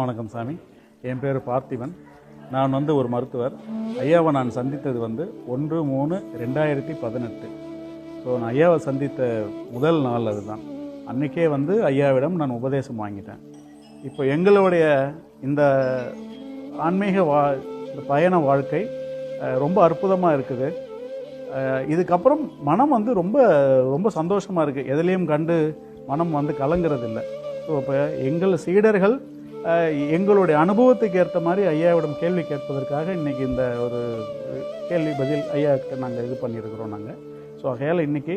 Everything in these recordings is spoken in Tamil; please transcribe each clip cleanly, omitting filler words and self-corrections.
வணக்கம் சாமி. என் பேர் பார்த்திபன். நான் ஒரு மருத்துவர். ஐயாவை நான் சந்தித்தது 1/3/2018. ஸோ நான் ஐயாவை சந்தித்த முதல் நாள் அதுதான். அன்றைக்கே ஐயாவிடம் நான் உபதேசம் வாங்கிட்டேன். இப்போ எங்களுடைய இந்த ஆன்மீக இந்த பயண வாழ்க்கை ரொம்ப அற்புதமாக இருக்குது. இதுக்கப்புறம் மனம் ரொம்ப ரொம்ப சந்தோஷமாக இருக்குது. எதுலேயும் கண்டு மனம் கலங்கிறதில்லை. ஸோ இப்போ எங்கள் சீடர்கள் எங்களுடைய அனுபவத்துக்கு ஏற்ற மாதிரி ஐயாவிடம் கேள்வி கேட்பதற்காக இன்றைக்கி இந்த ஒரு கேள்வி பதில் ஐயாவுக்கு நாங்கள் இது பண்ணியிருக்கிறோம். நாங்கள் ஸோ ஆகையால் இன்றைக்கி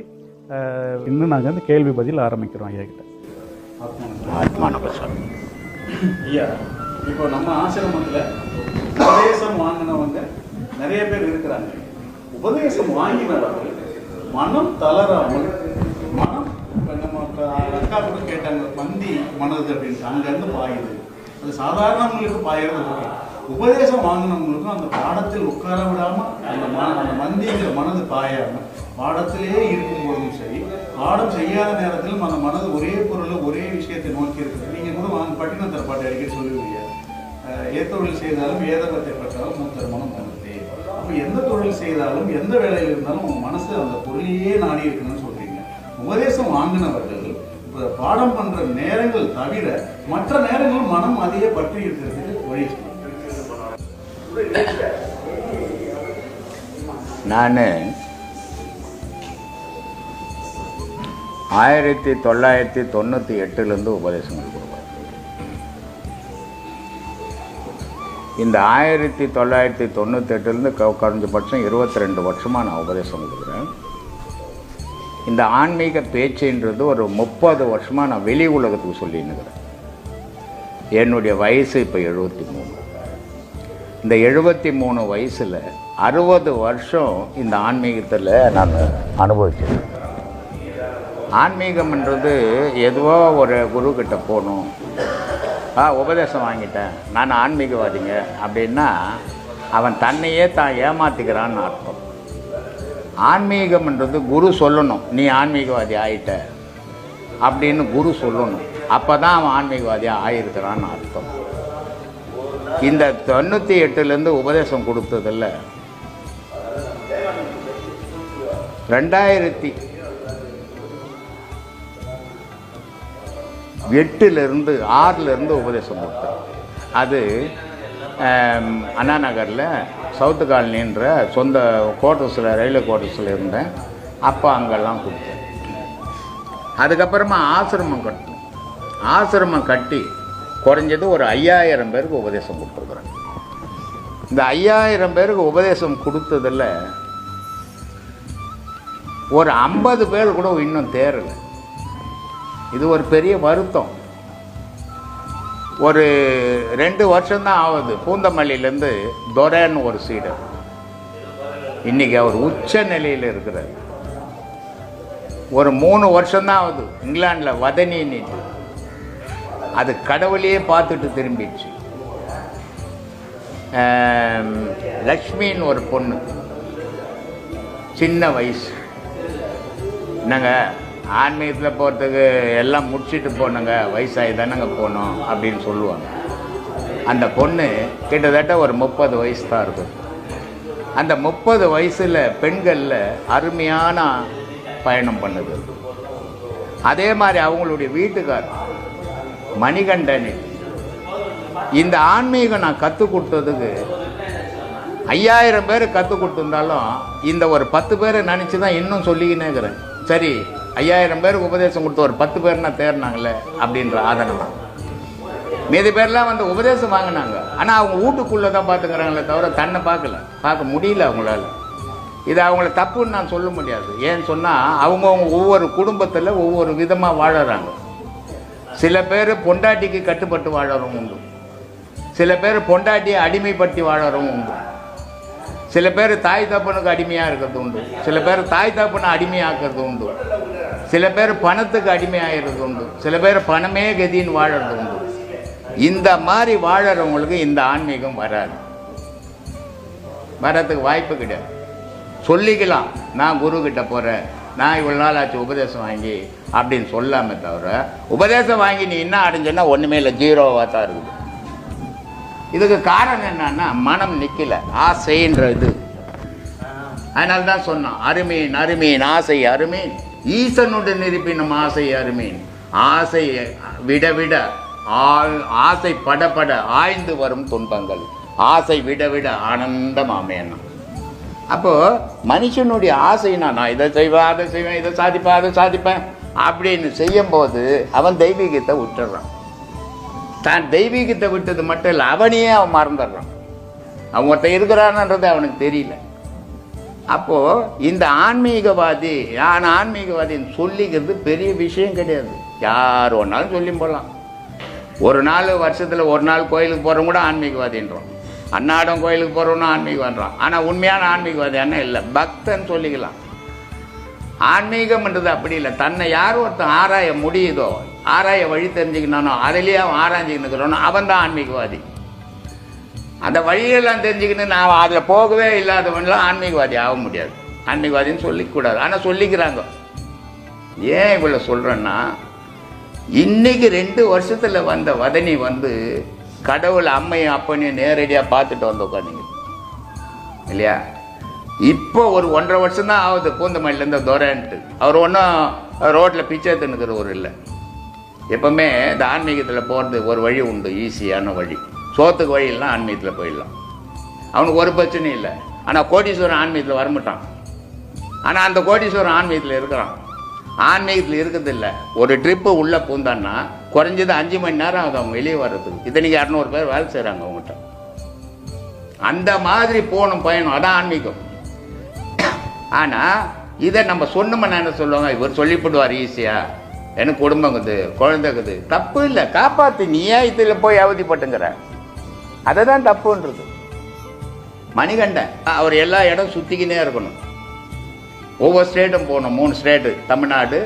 இன்னும் நாங்கள் கேள்வி பதில் ஆரம்பிக்கிறோம் ஐயாக்கிட்ட. ஐயா, இப்போ நம்ம ஆசிரமத்தில் உபதேசம் வாங்கினவங்க நிறைய பேர் இருக்கிறாங்க. உபதேசம் வாங்கினவர்கள் மனம் தளராமல், மனம் நம்ம அக்கா கூட கேட்டாங்க, மந்தி மனது அப்படின்ட்டு அங்கேருந்து பாயுது. அது சாதாரணவங்களுக்கு பாயிறது. உபதேசம் வாங்கினவங்களுக்கும் அந்த பாடத்தில் உட்கார விடாமல் அந்த மந்திங்கிற மனது பாயாமல் பாடத்திலேயே இருக்கும்போதும் சரி, பாடம் செய்யாத நேரத்திலும் அந்த மனது ஒரே பொருளை ஒரே விஷயத்தை நோக்கி இருக்குது. நீங்கள் கூட பட்டினத்தர் பாட்டு அடிக்கடி சொல்லுவீங்க, ஏத்தொழில் செய்தாலும் ஏதகத்தை பெற்றாலும் மூத்தர் மனம் மனத்தே. அப்போ எந்த தொழில் செய்தாலும் எந்த வேலையில் இருந்தாலும் உங்கள் மனசு அந்த பொருளையே நாடி இருக்கணும்னு சொல்கிறீங்க. உபதேசம் வாங்கினவர்கள் இப்போ பாடம் பண்ணுற நேரங்கள் தவிர மற்ற நேரங்களும் மனம் அதையே பற்றி இருக்கிறதுக்கு வழி. நான் 1998 உபதேசங்கள் கொடுக்குறேன். இந்த 1998 குறைஞ்சபட்சம் 22 வருஷமாக நான் உபதேசம் கொடுக்குறேன். இந்த ஆன்மீக பேச்சுன்றது ஒரு 30 வருஷமாக நான் வெளி உலகத்துக்கு சொல்லின்னுக்கிறேன். என்னுடைய வயசு இப்போ 73. இந்த 73 வயசில் 60 வருஷம் இந்த ஆன்மீகத்தில் நான் அனுபவிச்சேன். ஆன்மீகம்ன்றது எதுவோ ஒரு குருக்கிட்ட போகணும், உபதேசம் வாங்கிட்டேன் நான் ஆன்மீகவாதிங்க அப்படின்னா அவன் தன்னையே தான் ஏமாற்றிக்கிறான்னு அர்த்தம். ஆன்மீகம்ன்றது குரு சொல்லணும், நீ ஆன்மீகவாதி ஆகிட்ட அப்படின்னு குரு சொல்லணும். அப்போ தான் அவன் ஆன்மீகவாதியாக ஆகியிருக்கிறான்னு அர்த்தம். இந்த 98 உபதேசம் கொடுத்ததில்ல 2008 6 உபதேசம் கொடுத்தேன். அது அண்ணா நகரில் சவுத்து காலனின்ற சொந்த குவார்ட்டர்ஸில், ரயில்வே குவார்ட்டர்ஸில் இருந்தேன். அப்போ அங்கெல்லாம் கொடுத்தேன். அதுக்கப்புறமா ஆசிரமம் கட்டணும். ஆசிரமம் கட்டி குறைஞ்சது ஒரு 5000 பேருக்கு உபதேசம் கொடுத்துருக்குறேன். இந்த 5000 பேருக்கு உபதேசம் கொடுத்ததில் ஒரு 50 பேர் கூட இன்னும் தேரலை. இது ஒரு பெரிய வருத்தம். ஒரு 2 வருஷம்தான் ஆகுது. பூந்தமல்லியிலேருந்து துரைன்னு ஒரு சீடர், இன்றைக்கி அவர் உச்ச நிலையில் இருக்கிறார். ஒரு 3 வருஷம்தான் ஆகுது. இங்கிலாண்டில் வதனின்னுட்டு அது கடவுளையே பார்த்துட்டு திரும்பிடுச்சு. லக்ஷ்மின்னு ஒரு பொண்ணு, சின்ன வயசு. என்னங்க ஆன்மீகத்தில் போகிறதுக்கு எல்லாம் முடிச்சுட்டு போனங்க, வயசாகி தானங்க போனோம் அப்படின்னு சொல்லுவாங்க. அந்த பொண்ணு கிட்டத்தட்ட ஒரு 30 வயசு தான் இருக்கும். அந்த 30 வயசில் பெண்களில் அருமையான பயணம் பண்ணுது. அதே மாதிரி அவங்களுடைய வீட்டுக்கார் மணிகண்டன். இந்த ஆன்மீகம் நான் கற்றுக் கொடுத்ததுக்கு 5000 பேர் கற்றுக் கொடுத்துருந்தாலும் இந்த ஒரு 10 பேரை நினச்சி தான் இன்னும் சொல்லிக்கினே இருக்கிறேன். சரி, 5000 பேருக்கு உபதேசம் கொடுத்த ஒரு 10 பேர்னா தேர்னாங்களே அப்படின்ற ஆதனமா. மீதி பேர்லாம் உபதேசம் வாங்கினாங்க. ஆனால் அவங்க வீட்டுக்குள்ளே தான் பார்த்துக்கிறாங்களே தவிர தன்னை பார்க்க முடியல அவங்களால. இது அவங்கள தப்புன்னு நான் சொல்ல முடியாது. ஏன்னு சொன்னால் அவங்கவுங்க ஒவ்வொரு குடும்பத்தில் ஒவ்வொரு விதமாக வாழறாங்க. சில பேர் பொண்டாட்டிக்கு கட்டுப்பட்டு வாழறவங்க உண்டு, சில பேர் பொண்டாட்டியை அடிமைப்படுத்தி வாழறவங்க உண்டு, சில பேர் தாய் தப்பனுக்கு அடிமையாக இருக்கிறது உண்டு, சில பேர் தாய் தப்பனை அடிமையாக்குறது உண்டு, சில பேர் பணத்துக்கு அடிமையாகிறது உண்டு, சில பேர் பணமே கதின்னு வாழறது உண்டு. இந்த மாதிரி வாழறவங்களுக்கு இந்த ஆன்மீகம் வரத்துக்கு வாய்ப்பு கிடையாது. சொல்லிக்கலாம், நான் குருக்கிட்ட போகிறேன், நான் இவ்வளோ நாள் ஆச்சு உபதேசம் வாங்கி அப்படின்னு சொல்லாமல் தவிர, உபதேசம் வாங்கி நீ என்ன அடைஞ்சேன்னா ஒன்றுமே இல்லை, ஜீரோவாக தான் இருக்குது. இதுக்கு காரணம் என்னன்னா மனம் நிக்கல, ஆசைன்ற இது. அதனால தான் சொன்னோம், அருமீன் அருமீன் ஆசை அருமீன் ஈசனுடன் இருப்பினும் ஆசை அருமீன். ஆசை விட விட ஆசை படப்பட ஆய்ந்து வரும் துன்பங்கள், ஆசை விட விட ஆனந்தமாமேனா. அப்போ மனுஷனுடைய ஆசைனா நான் இதை செய்வேன் அதை செய்வேன், இதை சாதிப்பேன் அதை சாதிப்பேன் அப்படின்னு செய்யும்போது அவன் தெய்வீகத்தை விட்டுடுறான். தான் தெய்வீகத்தை விட்டது மட்டும் இல்லை, அவனையே அவன் மறந்துடுறான். அவன் ஒருத்தன் இருக்கிறான்ன்றது அவனுக்கு தெரியல. அப்போ இந்த ஆன்மீகவாதி, நான் ஆன்மீகவாதின்னு சொல்லிக்கிறது பெரிய விஷயம் கிடையாது. யார் ஒன்றாலும் சொல்லி போடலாம். ஒரு நாள் வருஷத்தில் ஒரு நாள் கோயிலுக்கு போகிறவங்க கூட ஆன்மீகவாதின்றோம், அன்னாடம் கோயிலுக்கு போகிறவனும் ஆன்மீகவாதின்றான். ஆனால் உண்மையான ஆன்மீகவாதியான இல்லை, பக்தன் சொல்லிக்கலாம். ஆன்மீகம்ன்றது அப்படி இல்லை. தன்னை யார் ஒருத்தன் ஆராய முடியுதோ, ஆராய வழி தெரிஞ்சுக்கணும், அதிலேயே அவன் ஆராய்ஞ்சிக்கணுக்கிறோனோ அவன் தான் ஆன்மீகவாதி. அந்த வழியெல்லாம் தெரிஞ்சுக்கின்னு நான் அதில் போகவே இல்லாதவன்லாம் ஆன்மீகவாதி ஆக முடியாது. ஆன்மீகவாதின்னு சொல்லிக்கூடாது, ஆனால் சொல்லிக்கிறாங்க. ஏன் இவ்வளோ சொல்கிறேன்னா, இன்னைக்கு 2 வருஷத்தில் வந்த வதனி கடவுள் அம்மையும் அப்பனையும் நேரடியாக பார்த்துட்டு வந்து உட்காந்துங்க இல்லையா. இப்போ ஒரு 1.5 வருஷம் தான் ஆகுது பூந்தமல்லிலேருந்து துரைன்ட்டு. அவர் ஒன்றும் ரோட்டில் பிச்சை எடுத்துன்னுக்கிறவர் இல்லை. எப்பவுமே இந்த ஆன்மீகத்தில் போகிறது ஒரு வழி உண்டு, ஈஸியான வழி. சோத்துக்கு வழியெல்லாம் ஆன்மீகத்தில் போயிடலாம், அவனுக்கு ஒரு பிரச்சனையும் இல்லை. ஆனால் கோடீஸ்வரன் ஆன்மீகத்தில் வரமாட்டான். ஆனால் அந்த கோடீஸ்வரன் ஆன்மீகத்தில் இருக்கிறான். ஆன்மீகத்தில் இருக்கிறது இல்லை. ஒரு ட்ரிப்பு உள்ளே பூந்தான்னா குறைஞ்சது 5 மணி நேரம் ஆகுது அவங்க வெளியே வர்றதுக்கு. இத்தனைக்கு 200 பேர் வேலை செய்கிறாங்க அவங்ககிட்ட. அந்த மாதிரி போகணும் பயணம், அதான் ஆன்மீகம். ஆனால் இதை நம்ம சொன்னோம்னா என்ன சொல்லுவாங்க, இவர் சொல்லிவிடுவார் ஈஸியா, எனக்கு குடும்பங்குது குழந்தைக்குது. தப்பு இல்லை, காப்பாற்று. நீயே இதில் போய் அவதிப்பட்டுங்கிற, அதை தான் தப்புன்றது. மணிகண்டன் அவர் எல்லா இடம் சுற்றிக்கினே இருக்கணும். ஒவ்வொரு ஸ்டேட்டும் போகணும். 3 ஸ்டேட்டு, தமிழ்நாடு,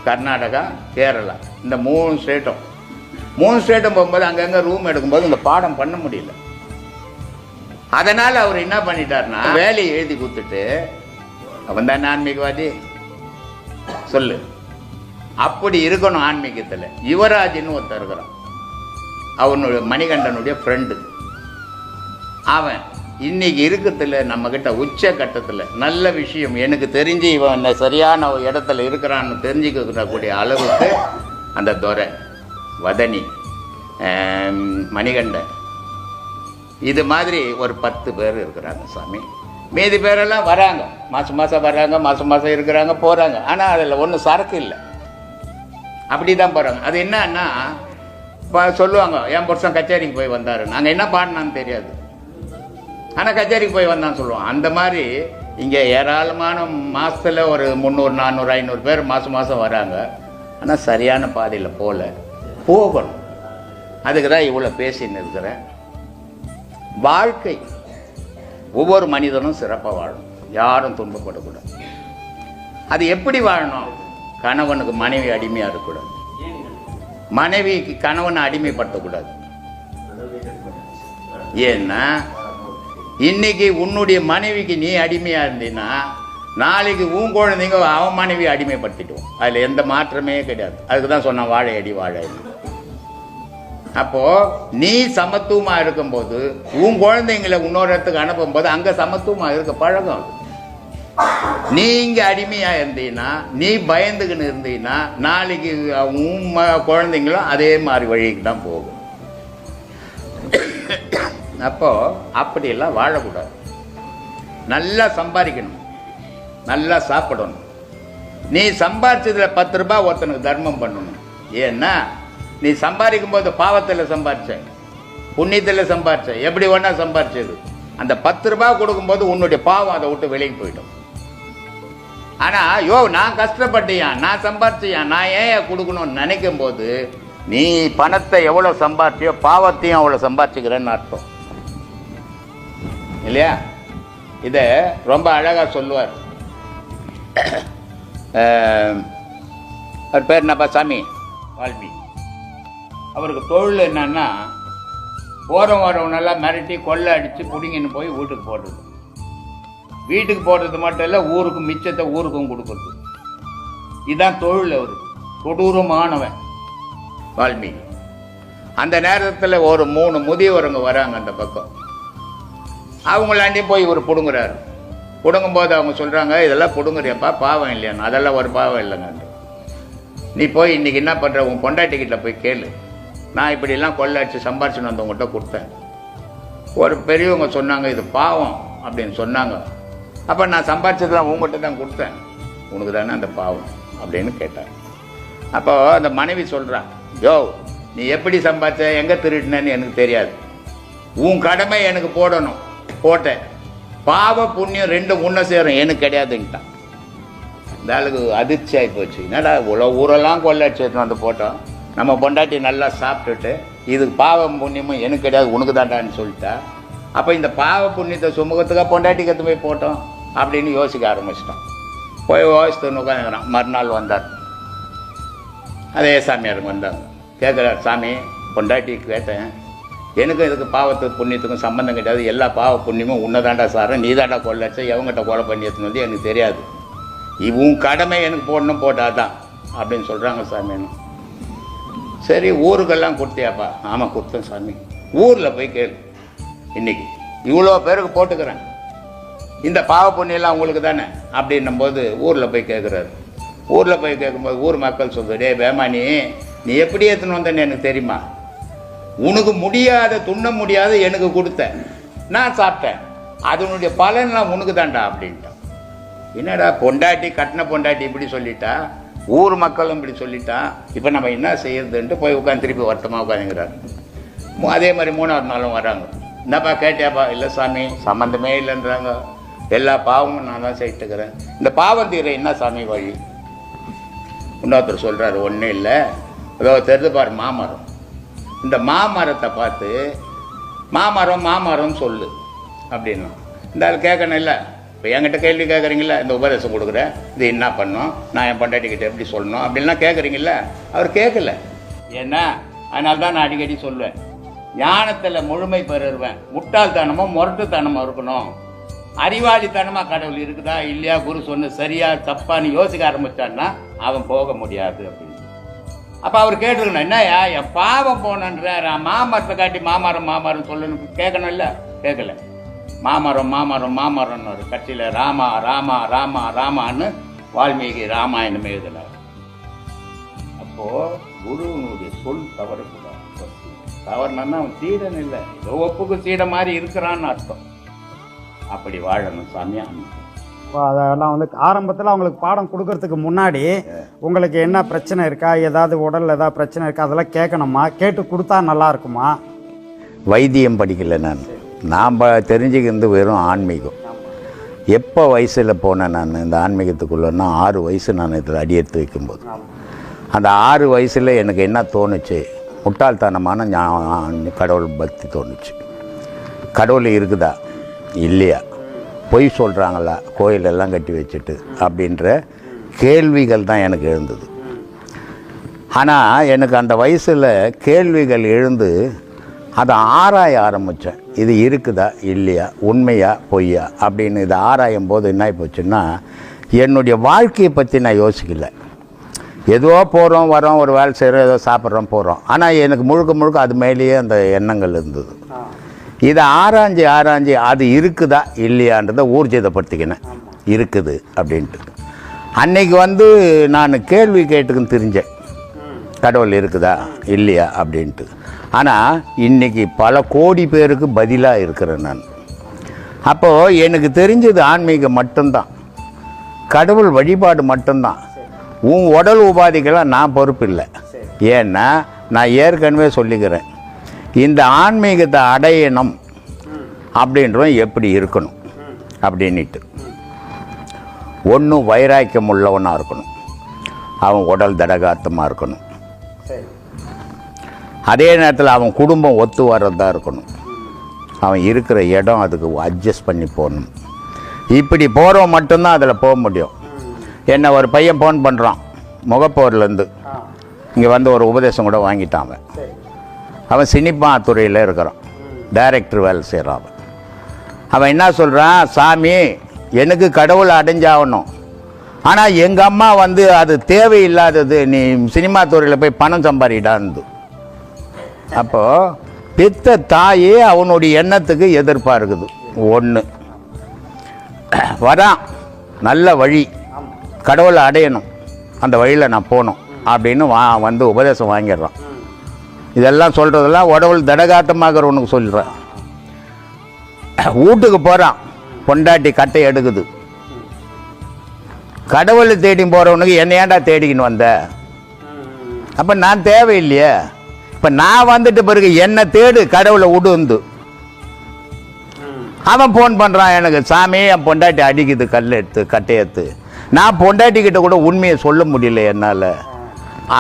கர்நாடகா, கேரளா, இந்த 3 ஸ்டேட்டும். 3 ஸ்டேட்டும் போகும்போது அங்கங்கே ரூம் எடுக்கும்போது இந்த பாடம் பண்ண முடியல. அதனால் அவர் என்ன பண்ணிட்டார்னா, வேலையை எழுதி கொடுத்துட்டு, அவன் தான் ஆன்மீகவாதி சொல்லு. அப்படி இருக்கணும் ஆன்மீகத்தில். யுவராஜின்னு ஒருத்தர் இருக்கிறான், அவனுடைய மணிகண்டனுடைய ஃப்ரெண்டு. அவன் இன்னைக்கு இருக்கிறதுல நம்மக்கிட்ட உச்ச கட்டத்தில் நல்ல விஷயம், எனக்கு தெரிஞ்சு இவன் சரியான இடத்துல இருக்கிறான்னு தெரிஞ்சுக்கக்கூடிய அளவுக்கு அந்த துரை, வதனி, மணிகண்டன், இது மாதிரி ஒரு 10 பேர் இருக்கிறாங்க சாமி. மீதி பேரெல்லாம் வராங்க, மாதம் மாதம் வர்றாங்க, மாதம் மாதம் இருக்கிறாங்க, போகிறாங்க. ஆனால் அதில் ஒன்றும் சரக்கு இல்லை, அப்படி தான் போகிறாங்க. அது என்னன்னா சொல்லுவாங்க, என் புருஷன் கச்சேரிக்கு போய் வந்தார், நாங்கள் என்ன பாடினான்னு தெரியாது, ஆனால் கச்சேரிக்கு போய் வந்தான்னு சொல்லுவோம். அந்த மாதிரி இங்கே ஏராளமான மாதத்தில் ஒரு 300, 400, 500 பேர் மாதம் மாதம் வராங்க. ஆனால் சரியான பாதையில் போகணும். அதுக்கு தான் இவ்வளோ பேசின்னு இருக்கிறேன். வாழ்க்கை ஒவ்வொரு மனிதனும் சிறப்பாக வாழணும், யாரும் துன்பப்படக்கூடாது. அது எப்படி வாழணும்? கணவனுக்கு மனைவி அடிமையாக இருக்கக்கூடாது, மனைவிக்கு கணவனை அடிமைப்படுத்தக்கூடாது. ஏன்னா இன்னைக்கு உன்னுடைய மனைவிக்கு நீ அடிமையா இருந்தீன்னா நாளைக்கு உன் குழந்தைங்க அவன் மனைவியை அடிமைப்படுத்திடுவோம். அதில் எந்த மாற்றமே கிடையாது. அதுக்கு தான் சொன்ன வாழை அடி வாழை. அப்போ நீ சமத்துவமா இருக்கும்போது உன் குழந்தைங்களை இன்னொரு இடத்துக்கு அனுப்பும் போது அங்க சமத்துவமா இருக்க பழகம். நீ இங்க அடிமையா இருந்தீங்கன்னா, நீ பயந்துக்கின்னு இருந்தீங்கன்னா, நாளைக்கு உன் குழந்தைங்களும் அதே மாதிரி வழிக்கு தான் போகும். அப்போ அப்படியெல்லாம் வாழக்கூடாது. நல்லா சம்பாதிக்கணும், நல்லா சாப்பிடணும். நீ சம்பாதிச்சதுல 10 ரூபாய் ஒருத்தனுக்கு தர்மம் பண்ணணும். ஏன்னா நீ சம்பாதிக்கும் போது பாவத்தில் சம்பாதிச்ச, புண்ணியத்தில் சம்பாதிச்ச, எப்படி ஒன்றா சம்பாதிச்சது. அந்த 10 ரூபாய் கொடுக்கும்போது உன்னுடைய பாவம் அதை விட்டு வெளியே போயிடும். ஆனால் நான் கஷ்டப்பட்டியா, நான் சம்பாதிச்சியா, நான் ஏன் கொடுக்கணும்னு நினைக்கும் போது நீ பணத்தை எவ்வளோ சம்பாதிச்சியோ பாவத்தையும் அவ்வளோ சம்பாதிச்சுக்கிறேன்னு அர்த்தம் இல்லையா? இதை ரொம்ப அழகாக சொல்லுவார். அவர் பேர் என்னப்பா, சாமி வால்மீகி. அவருக்கு தொழில் என்னன்னா, வரவனெல்லாம் மிரட்டி கொள்ளை அடித்து பிடிங்கின்னு போய் வீட்டுக்கு போடுறது. வீட்டுக்கு போடுறது மட்டும் இல்லை, ஊருக்கு மிச்சத்தை ஊருக்கும் கொடுக்குறது. இதுதான் தொழில். அவருக்கு கொடூரமானவன் வால்மீகி. அந்த நேரத்தில் ஒரு 3 முதியவருங்க வராங்க அந்த பக்கம். அவங்களாண்டியும் போய் இவர் பிடுங்குறாரு. பிடுங்கும்போது அவங்க சொல்கிறாங்க, இதெல்லாம் பிடுங்குறியப்பா, பாவம் இல்லையான்னு. அதெல்லாம் ஒரு பாவம் இல்லைங்க. நீ போய் இன்றைக்கி என்ன பண்ணுற, உன் பொண்டாட்டிக்கிட்ட போய் கேளு, நான் இப்படிலாம் கொள்ளை அடித்து சம்பாரிச்சுன்னு வந்தவங்ககிட்ட கொடுத்தேன். ஒரு பெரியவங்க சொன்னாங்க இது பாவம் அப்படின்னு சொன்னாங்க. அப்போ நான் சம்பாரிச்சதெல்லாம் உங்கள்கிட்ட தான் கொடுத்தேன், உனக்கு தானே அந்த பாவம் அப்படின்னு கேட்டார். அப்போ அந்த மனைவி சொல்கிறான், யோ நீ எப்படி சம்பாதிச்ச, எங்கே திருடினேன்னு எனக்கு தெரியாது, உன் கடமை எனக்கு போடணும், போட்டேன், பாவ புண்ணியம் 2 முன்ன சேரும், எனக்கு கிடையாதுன்ட்டான். இந்த ஆளுக்கு அதிர்ச்சி ஆகி போச்சு. என்னடா ஊரெல்லாம் கொள்ளை அடிச்சு வந்து போட்டோம், நம்ம பொண்டாட்டி நல்லா சாப்பிட்டுட்டு இதுக்கு பாவம் புண்ணியமும் எனக்கு கிடையாது, உனக்கு தாண்டான்னு சொல்லிட்டா. அப்போ இந்த பாவ புண்ணியத்தை சுமூகத்துக்காக பொண்டாட்டி கற்று போய் போட்டோம் அப்படின்னு யோசிக்க ஆரம்பிச்சிட்டோம். போய் யோசித்து உட்காந்துக்கிறான். மறுநாள் வந்தார், அதே சாமியாருங்க வந்தாங்க. கேட்குறாரு, சாமி பொண்டாட்டி கேட்டேன், எனக்கும் இதுக்கு பாவத்துக்கு புண்ணியத்துக்கும் சம்மந்தம் கிடையாது, எல்லா பாவ புண்ணியமும் உன்னதாண்டா சார், நீ தாண்டா கொள்ளச்ச, எவங்கிட்ட கொலை பண்ணி எடுத்துன்னு வந்து எனக்கு தெரியாது, உன் கடமை எனக்கு போடணும், போட்டாதான் அப்படின்னு சொல்கிறாங்க சாமின்னு. சரி ஊருக்கெல்லாம் கொடுத்தியாப்பா? ஆமாம் கொடுத்தேன் சாமி. ஊரில் போய் கேளு, இன்னைக்கு இவ்வளோ பேருக்கு போட்டுக்கிறேன், இந்த பாவ புண்ணியெல்லாம் உங்களுக்கு தானே அப்படின்னும் போது ஊரில் போய் கேட்குறாரு. ஊரில் போய் கேட்கும்போது ஊர் மக்கள் சொல்லுது, டே பேமானி, நீ எப்படி எடுத்துன்னு வந்தேன்னு எனக்கு தெரியுமா, உனக்கு முடியாத துண்ண முடியாத எனக்கு கொடுத்த, நான் சாப்பிட்டேன், அதனுடைய பலன்லாம் உனக்கு தான்டா அப்படின்ட்டான். என்னடா பொண்டாட்டி கட்டின பொண்டாட்டி இப்படி சொல்லிட்டா, ஊர் மக்களும் இப்படி சொல்லிட்டான், இப்போ நம்ம என்ன செய்யறதுன்ட்டு போய் உட்காந்து திருப்பி வருத்தமாக உட்காந்துங்கிறாரு. அதே மாதிரி 3வது நாளும் வராங்க. என்னப்பா கேட்டியாப்பா? இல்லை சாமி சம்மந்தமே இல்லைன்றாங்க, எல்லா பாவமும் நான் தான் செய்துக்கிறேன், இந்த பாவம் தீர என்ன சாமி வழி? இன்னொருத்தர் சொல்கிறாரு, ஒன்றும் இல்லை, ஏதோ தெரிஞ்சு பாரு மாமரம், இந்த மாமரத்தை பார்த்து மாமரம் மாமரம் சொல்லு அப்படின்னா. இந்த ஆள் கேட்கணும் இல்லை, இப்போ என்கிட்ட கேள்வி கேட்குறீங்களா, இந்த உபதேசம் கொடுக்குறேன், இது என்ன பண்ணணும், நான் என் பொண்டாட்டிக்கிட்ட எப்படி சொல்லணும் அப்படின்லாம் கேட்குறீங்கள. அவர் கேட்கல. ஏன்னா அதனால தான் நான் அடிக்கடி சொல்லுவேன், ஞானத்தில் முழுமை பெறுவேன், முட்டாள்தனமும் முரட்டுத்தனமும் இருக்கணும், அறிவாளித்தனமாக கடவுள் இருக்குதா இல்லையா, குரு சொன்ன சரியா தப்பான்னு யோசிக்க ஆரம்பிச்சான்னா அவன் போக முடியாது அப்படின்னு. அப்போ அவர் கேட்டுருக்கணும், என்னையா என் பாவம் போனன்ற, மாமரத்தை காட்டி மாமரம் மாமரம் சொல்லணும் கேட்கணும் இல்லை, கேட்கல. மாமரம் மாமரம் மாமரம்னு ஒரு கட்சியில் ராமா ராமா ராமா ராமான்னு வால்மீகி ராமாயணம் எழுதலாம். அப்போது குருவனுடைய சொல் தவறக்கூடாது. தவறுனா அவன் சீடன் இல்லை, ஏதோ ஒப்புக்கு சீட மாதிரி இருக்கிறான்னு அர்த்தம். அப்படி வாழணும் சாமியா. அதெல்லாம் வந்து ஆரம்பத்தில் அவங்களுக்கு பாடம் கொடுக்கறதுக்கு முன்னாடி உங்களுக்கு என்ன பிரச்சனை இருக்கா, ஏதாவது உடலில் ஏதாவது பிரச்சனை இருக்கா, அதெல்லாம் கேட்கணுமா, கேட்டு கொடுத்தா நல்லா இருக்குமா? வைத்தியம் படிக்கலை நாம் தெரிஞ்சுக்கிறது வெறும் ஆன்மீகம். எப்போ வயசில் போனேன் நான் இந்த ஆன்மீகத்துக்குள்ளேன்னா 6 வயசு நான் இதில் அடியெடுத்து வைக்கும்போது. அந்த 6 வயசில் எனக்கு என்ன தோணுச்சு, முட்டாள்தனமான கடவுள் பக்தி தோணுச்சு. கடவுள் இருக்குதா இல்லையா, பொய் சொல்கிறாங்களா கோயிலெல்லாம் கட்டி வச்சுட்டு அப்படின்ற கேள்விகள் தான் எனக்கு எழுந்தது. ஆனால் எனக்கு அந்த வயசில் கேள்விகள் எழுந்து அதை ஆராய ஆரம்பித்தேன். இது இருக்குதா இல்லையா, உண்மையா பொய்யா அப்படின்னு இதை ஆராயும் போது என்ன போச்சுன்னா, என்னுடைய வாழ்க்கையை பற்றி நான் யோசிக்கல. ஏதோ போகிறோம் வரோம், ஒரு வேலை செய்கிறோம், ஏதோ சாப்பிட்றோம் போகிறோம், ஆனால் எனக்கு முழுக்க முழுக்க அது மேலேயே அந்த எண்ணங்கள் இருந்தது. இதை ஆராய்ஞ்சி ஆராய்ஞ்சி அது இருக்குதா இல்லையான்றதை ஊர்ஜிதப்படுத்திக்கினேன், இருக்குது அப்படின்ட்டு. அன்னைக்கு வந்து நான் கேள்வி கேட்டுக்குன்னு தெரிஞ்சேன், கடவுள் இருக்குதா இல்லையா அப்படின்ட்டு. ஆனால் இன்றைக்கி பல கோடி பேருக்கு பதிலாக இருக்கிறேன் நான். அப்போது எனக்கு தெரிஞ்சது ஆன்மீகம் மட்டும்தான், கடவுள் வழிபாடு மட்டும்தான். உன் உடல் உபாதிகளாக நான் பொறுப்பு இல்லை. ஏன்னா நான் ஏற்கனவே சொல்லிக்கிறேன், இந்த ஆன்மீகத்தை அடையணும் அப்படின்றவன் எப்படி இருக்கணும் அப்படின்ட்டு. ஒன்றும் வைராக்கியம் உள்ளவனாக இருக்கணும், அவன் உடல் தடகாத்தமாக இருக்கணும், அதே நேரத்தில் அவன் குடும்பம் ஒத்து வர்றதா இருக்கணும், அவன் இருக்கிற இடம் அதுக்கு அட்ஜஸ்ட் பண்ணி போகணும். இப்படி போகிறவன் மட்டும்தான் அதில் போக முடியும். என்ன ஒரு பையன் ஃபோன் பண்ணுறான் முகப்போர்லேருந்து, இங்கே வந்து ஒரு உபதேசம் கூட வாங்கிட்டான். அவன் சினிமா துறையில் இருக்கிறான், டைரக்டர் வேலை செய்கிறான். அவன் என்ன சொல்கிறான், சாமி எனக்கு கடவுளை அடைஞ்சாகணும், ஆனால் எங்கள் அம்மா வந்து அது தேவையில்லாதது, நீ சினிமா துறையில் போய் பணம் சம்பாதிடான்னு. அப்போது பெத்த தாயே அவனுடைய எண்ணத்துக்கு எதிர்ப்பாக இருக்குது. ஒன்று வரான், நல்ல வழி, கடவுளை அடையணும், அந்த வழியில் நான் போகணும் அப்படின்னு வந்து உபதேசம் வாங்கிடுறான். இதெல்லாம் சொல்கிறதெல்லாம் உடவுள் தடகாத்தமாகறவனுக்கு சொல்கிறேன். வீட்டுக்கு போகிறான், பொண்டாட்டி கட்டை எடுக்குது. கடவுளை தேடி போகிறவனுக்கு என்ன ஏன்டா தேடிக்கின்னு வந்த? அப்போ நான் தேவையில்லையே. இப்போ நான் வந்துட்டு பிறகு என்ன தேடு, கடவுளை விடுந்து. அவன் ஃபோன் பண்ணுறான் எனக்கு, சாமி என் பொண்டாட்டி அடிக்குது கல் எடுத்து கட்டை எடுத்து. நான் பொண்டாட்டிக்கிட்ட கூட உண்மையை சொல்ல முடியல என்னால்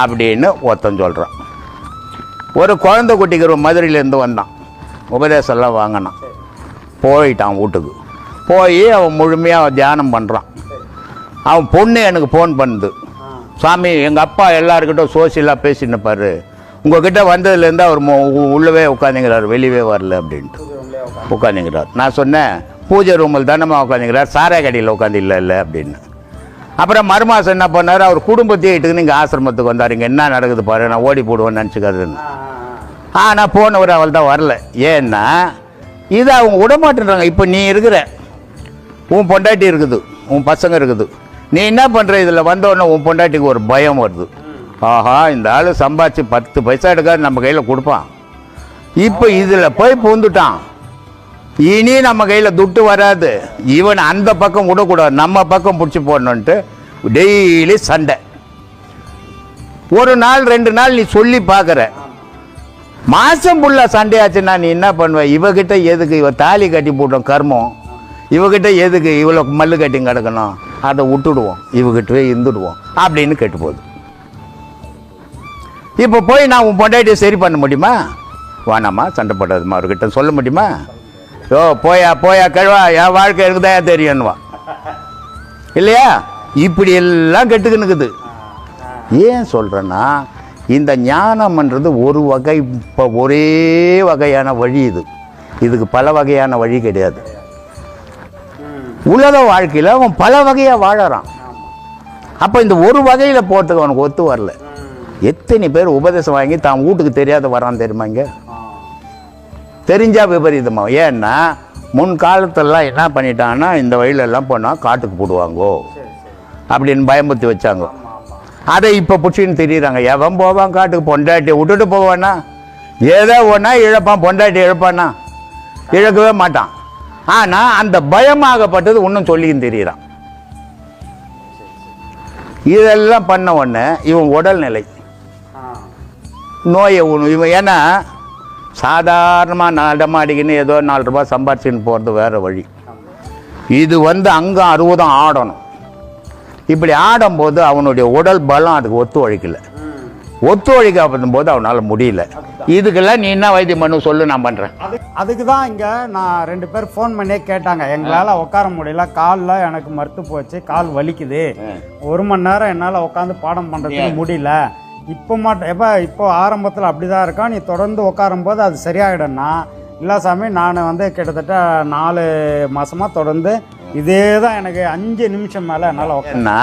அப்படின்னு ஒருத்தன் சொல்கிறான். ஒரு குழந்தை குட்டிக்கிற மதுரையிலேருந்து வந்தான், உபதேசம்லாம் வாங்கினான். போயிட்டான் வீட்டுக்கு. போய் அவன் முழுமையாக தியானம் பண்ணுறான். அவன் பொண்ணு எனக்கு ஃபோன் பண்ணுது, சாமி எங்கள் அப்பா எல்லாருக்கிட்டும் சோசியலாக பேசினுப்பார், உங்கள்கிட்ட வந்ததுலேருந்து அவர் உள்ளவே உட்காந்துங்கிறார், வெளியவே வரல அப்படின்ட்டு உட்காந்துங்கிறார். நான் சொன்னேன், பூஜை ரூமில் தானம்மா உட்காந்துங்கிறார், சாராய கடையில் உட்காந்து இல்லை அப்படின்னு. அப்புறம் மறுமாதம் என்ன பண்ணார், அவர் குடும்பத்தையே இட்டுக்கு இங்கே ஆசிரமத்துக்கு வந்தார். இங்கே என்ன நடக்குது பாரு, நான் ஓடி போடுவேன்னு நினச்சிக்காதுன்னு. நான் போனவர் அவள் தான் வரல. ஏன்னா இதை அவங்க விடமாட்டேன்றாங்க. இப்போ நீ இருக்கிற, உன் பொண்டாட்டி இருக்குது, உன் பசங்க இருக்குது, நீ என்ன பண்ணுற, இதில் வந்தோடனே உன் பொண்டாட்டிக்கு ஒரு பயம் வருது. ஆஹா, இந்த ஆள் சம்பாதிச்சு 10 பைசா எடுக்காது நம்ம கையில் கொடுப்பான், இப்போ இதில் போய் பூந்துட்டான், இனி நம்ம கையில் துட்டு வராது, இவன் அந்த பக்கம் விடக்கூடாது, நம்ம பக்கம் பிடிச்சி போடணுன்ட்டு டெய்லி சண்டை. ஒரு நாள் 2 நாள் நீ சொல்லி பார்க்குற, மாதம் ஃபுல்லாக சண்டையாச்சுன்னா நீ என்ன பண்ணுவ, இவகிட்ட எதுக்கு, இவ தாலி கட்டி போட்டோம் கர்மம், இவகிட்ட எதுக்கு இவ்வளோ மல்லு கட்டி கிடக்கணும், அதை விட்டுடுவோம், இவகிட்டவே இருந்துடுவோம் அப்படின்னு கெட்டு போகுது. இப்போ போய் நான் உன் பொண்டாட்டியை சரி பண்ண முடியுமா? வானாமா, சண்டை போடாதுமா அவர்கிட்ட சொல்ல முடியுமா? ஓ போயா போயா கழுவா, என் வாழ்க்கை இருக்குதா தெரியும்னுவா இல்லையா? இப்படி எல்லாம் கெட்டுக்கினுக்குது. ஏன் சொல்கிறேன்னா, இந்த ஞானம்ன்றது ஒரு வகை, இப்போ ஒரே வகையான வழி இது, இதுக்கு பல வகையான வழி கிடையாது. உலக வாழ்க்கையில் அவன் பல வகையாக வாழறான். அப்போ இந்த ஒரு வகையில் போகிறதுக்கு அவனுக்கு ஒத்து வரல. எத்தனை பேர் உபதேசம் வாங்கி தான் வீட்டுக்கு தெரியாத வரான் தெரியுமா? இங்கே தெரிஞ்சா விபரீதமாக. ஏன்னா முன்காலத்திலலாம் என்ன பண்ணிட்டான்னா, இந்த வழியிலெல்லாம் போனால் காட்டுக்கு போடுவாங்கோ அப்படின்னு பயமுறுத்தி வச்சாங்க. அதை இப்போ பிடிச்சின்னு தெரியுறாங்க. எவன் போவான் காட்டுக்கு? பொண்டாட்டியை விட்டுட்டு போவானா? ஏதோ ஒன்றா இழப்பான், பொண்டாட்டி இழப்பானா? இழக்கவே மாட்டான். ஆனால் அந்த பயமாகப்பட்டது இன்னும் சொல்லின்னு தெரியுறான். இதெல்லாம் பண்ண உடனே இவன் உடல்நிலை நோயை இவன், ஏன்னா சாதாரணமாக நடமாடிக்கின்னு ஏதோ 4 ரூபாய் சம்பாரிச்சின்னு போகிறது வேறு வழி. இது அங்கே 60 ஆடணும். இப்படி ஆடும்போது அவனுடைய உடல் பலம் அதுக்கு ஒத்துழைக்கல. ஒத்துழைக்காத போது அவனால் முடியல. இதுக்கெல்லாம் நீ என்ன வைத்தியம் பண்ணு சொல்லு, நான் பண்ணுறேன். அதுக்கு தான் இங்கே நான் 2 பேர் ஃபோன் பண்ணியே கேட்டாங்க, எங்களால் உட்கார முடியல, காலில் எனக்கு மறுத்து போச்சு, கால் வலிக்குது, 1 மணி நேரம் என்னால் உட்காந்து பாடம் பண்ணுறதுக்கு முடியல. இப்போ இப்போ ஆரம்பத்தில் அப்படி தான் இருக்கா, நீ தொடர்ந்து உட்காரும்போது அது சரியாயிடும்னா, இல்லை சாமி நான் கிட்டத்தட்ட 4 மாதமாக தொடர்ந்து இதே தான், எனக்கு 5 நிமிஷம் மேலே என்னால் உட்காந்துன்னா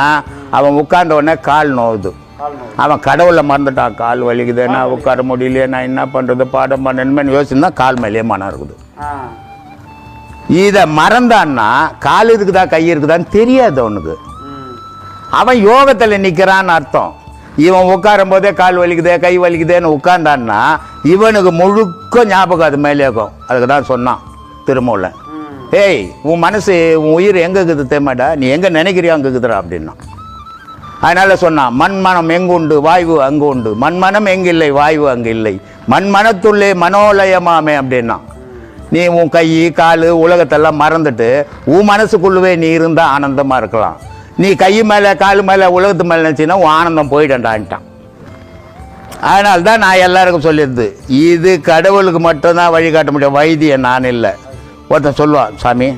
அவன் உட்கார்ந்த உடனே கால் நோவுது. அவன் கடவுளை மறந்துட்டான், கால் வலிக்குது, நான் உட்கார முடியலையே, நான் என்ன பண்ணுறது, பாடம் பண்ணணுமே யோசிச்சுன்னா கால் மேலேயே மனம் இருக்குது. இதை மறந்தான்னா கால் இருக்குதா கை இருக்குதான்னு தெரியாது அவனுக்கு. அவன் யோகத்தில் நிற்கிறான்னு அர்த்தம். இவன் உட்காரும் போதே கால் வலிக்குதே கை வலிக்குதேன்னு உட்கார்ந்தான்னா இவனுக்கு முழுக்க ஞாபகம் அது மேலே இருக்கும். அதுக்கு தான் சொன்னான் திருமூல, ஏய் உன் மனசு உன் உயிர் எங்கே இருக்குது தேமாடா, நீ எங்கே நினைக்கிறியோ அங்கே இருக்குதுடா அப்படின்னா. அதனால சொன்னான், மண்மனம் எங்குண்டு வாய்வு அங்கு உண்டு, மண்மனம் எங்கில்லை வாய்வு அங்கு இல்லை, மண்மனத்துள்ளே மனோலயமாமே அப்படின்னா. நீ உன் கை கால் உலகத்தெல்லாம் மறந்துட்டு உன் மனசுக்குள்ளவே நீ இருந்தால் ஆனந்தமாக இருக்கலாம். நீ கை மேலே கால் மேலே உலகத்து மேலே நினச்சின்னா உன் ஆனந்தம் போயிடண்டான்ட்டான். அதனால தான் நான் எல்லாருக்கும் சொல்லிடுது, இது கடவுளுக்கு மட்டும்தான் வழிகாட்ட முடியும், வைத்தியம் நான் இல்லை. ஒருத்தன் சொல்லுவான், சாமி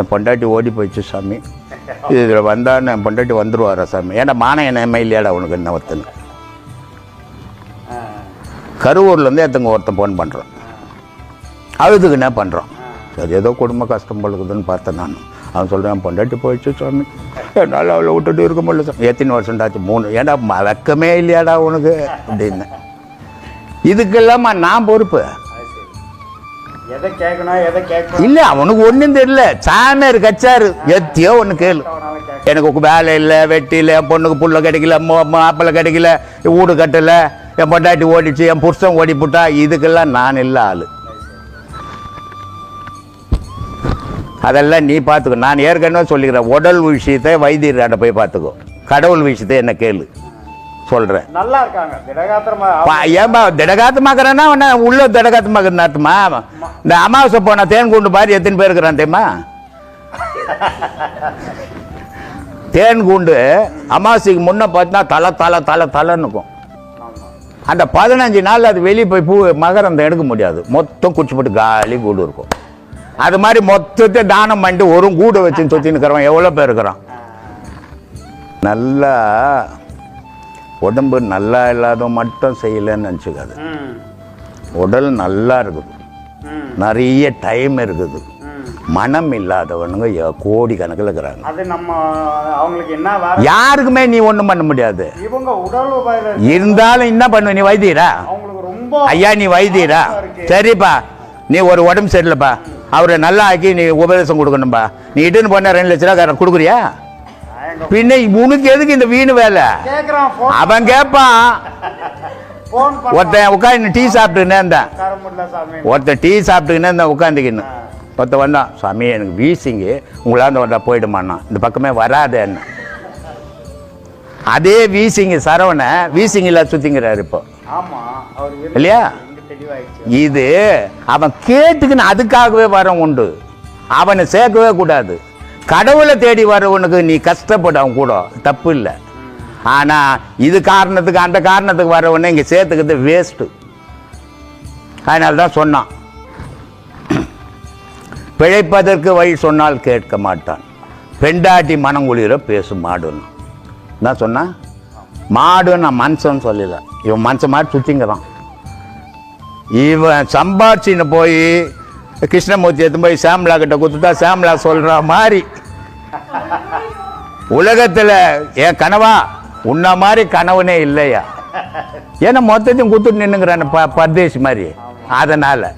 என் பொண்டாட்டி ஓடி போயிடுச்சு சாமி, இதில் வந்தான்னு என் பொண்டாட்டி வந்துடுவாரா சாமி? ஏன்னா மானம் என்ன இல்லையாடா உனக்கு என்ன ஒருத்தன்? கருவூர்லேருந்து ஒருத்தன் ஃபோன் பண்ணுறான், அழுதுக்கு என்ன பண்ணுறான், சரி ஏதோ குடும்ப கஷ்டம் பழுக்குதுன்னு பார்த்தேன் நான். அவன் சொல்கிறேன், பொண்டாட்டி போயிடுச்சு சாமி, என்னால் அவளை விட்டுட்டு இருக்க முடியல சாமி. எத்தனை வருஷம்டாச்சு? 3. ஏன்டா வெக்கமே இல்லையாடா உனக்கு அப்படின்னு. இதுக்கெல்லாமா நான் பொறுப்பு எதை கேட்கணும் எதை கேட்கணும் இல்லை. அவனுக்கு ஒன்றும் தெரியல. சாமியார் கச்சாரு எத்தியோ ஒன்று கேளு. எனக்கு வேலை இல்லை, வெட்டி இல்லை, என் பொண்ணுக்கு புள்ள கிடைக்கல, மாப்பிள்ளை கிடைக்கல, வீடு கட்டலை, என் பொண்டாட்டி ஓடிச்சு, என் புருஷன் ஓடி போட்டா, இதுக்கெல்லாம் நான் இல்லை ஆள். அதெல்லாம் நீ பார்த்துக்கோ. நான் ஏற்கனவே சொல்லிக்கிறேன், உடல் விஷயத்தை வைத்தியர்கிட்ட போய் பார்த்துக்கோ, கடவுள் விஷயத்தை என்ன கேளு சொல்கிறேன். நல்லா இருக்காங்க திடகாத்திரமா. ஏன்பா திடகாத்தமாக்குறேன்னா உள்ள திடகாத்தமாக்குற நாட்டுமா? இந்த அமாவாசை போன தேன் கூண்டு பாரு எத்தனை பேர் இருக்கிறான் தெரியுமா? தேன் கூண்டு அமாவாசைக்கு முன்ன பார்த்தா தலைன்னு இருக்கும். அந்த 15 நாள் அது வெளியே போய் பூ மகரந்தம் எடுக்க முடியாது, மொத்தம் குச்சி போட்டு காலி கூடு இருக்கும். அது மாதிரி மொத்தத்தை தானம் பண்ணிட்டு ஒரு கூடு வச்சு சுற்றின்னு இருக்கிறவன் எவ்வளோ பேர் இருக்கிறான். நல்லா உடம்பு நல்லா இல்லாத மட்டும் செய்யலைன்னு நினச்சிக்காது. உடல் நல்லா இருக்குது, நிறைய டைம் இருக்குது. மனம் இல்லாதவனுங்க கோடி கணக்கில் இருக்கிறாங்க. அது நம்ம அவங்களுக்கு என்ன வேற யாருக்குமே நீ ஒன்றும் பண்ண முடியாது. இவங்க உடல் உபாயில இருந்தாலும் என்ன பண்ணுவ? நீ வைத்தியரா? அவங்களுக்கு ரொம்ப ஐயா நீ வைத்தியரா? சரிப்பா, நீ ஒரு உடம்பு சரியில்லைப்பா, அவரை நல்லா ஆக்கி நீ உபதேசம் கொடுக்கணும்பா. நீ இட்டுன்னு போன 2 லட்ச ரூபா கொடுக்குறியா? பின்ன உனக்கு எதுக்கு இந்த வீணு வேலை? அவன் கேட்பான். ஒருத்தன் உட்காந்து டீ சாப்பிட்டுக்கினே இருந்தான், ஒருத்தன் டீ சாப்பிட்டுக்கினே இருந்தான் உட்காந்துக்கின்னு. ஒருத்தன் வந்தான், சாமி எனக்கு வீசிங்கு, உங்களாந்து வந்தா போயிடுமாண்ணா, இந்த பக்கமே வராத என்ன. அதே வீசிங்க சரவண வீசிங்கில் சுத்திங்கிறாரு இப்போ இல்லையா? இது அவன் கேட்டுக்குன்னு அதுக்காகவே வர உண்டு, அவனை சேர்க்கவே கூடாது. கடவுளை தேடி வரவனுக்கு நீ கஷ்டப்படு, அவன் கூட தப்பு இல்லை. ஆனால் இது காரணத்துக்கு அந்த காரணத்துக்கு வரவனே இங்கே சேர்த்துக்கிறது வேஸ்ட்டு. அதனால தான் சொன்னான், பிழைப்பதற்கு வழி சொன்னால் கேட்க மாட்டான், பெண்டாட்டி மனங்குளிர பேசும் மாடுன்னு தான் சொன்னான். மாடு நான் மனுஷன் சொல்லல, இவன் மனுஷன் மாதிரி சுற்றிங்கிறான். இவன் சம்பாரிச்சின்னு போய் கிருஷ்ணமூர்த்தி எடுத்து போய் சாம்லா கிட்ட கொடுத்துட்டா சாம்லா சொல்ற மாதிரி உலகத்தில் என் கனவா உன்ன மாதிரி கனவுனே இல்லையா? ஏன்னா மொத்தத்தையும் கொடுத்துட்டு நின்னுங்கிறான் பர்தேசி மாதிரி. அதனால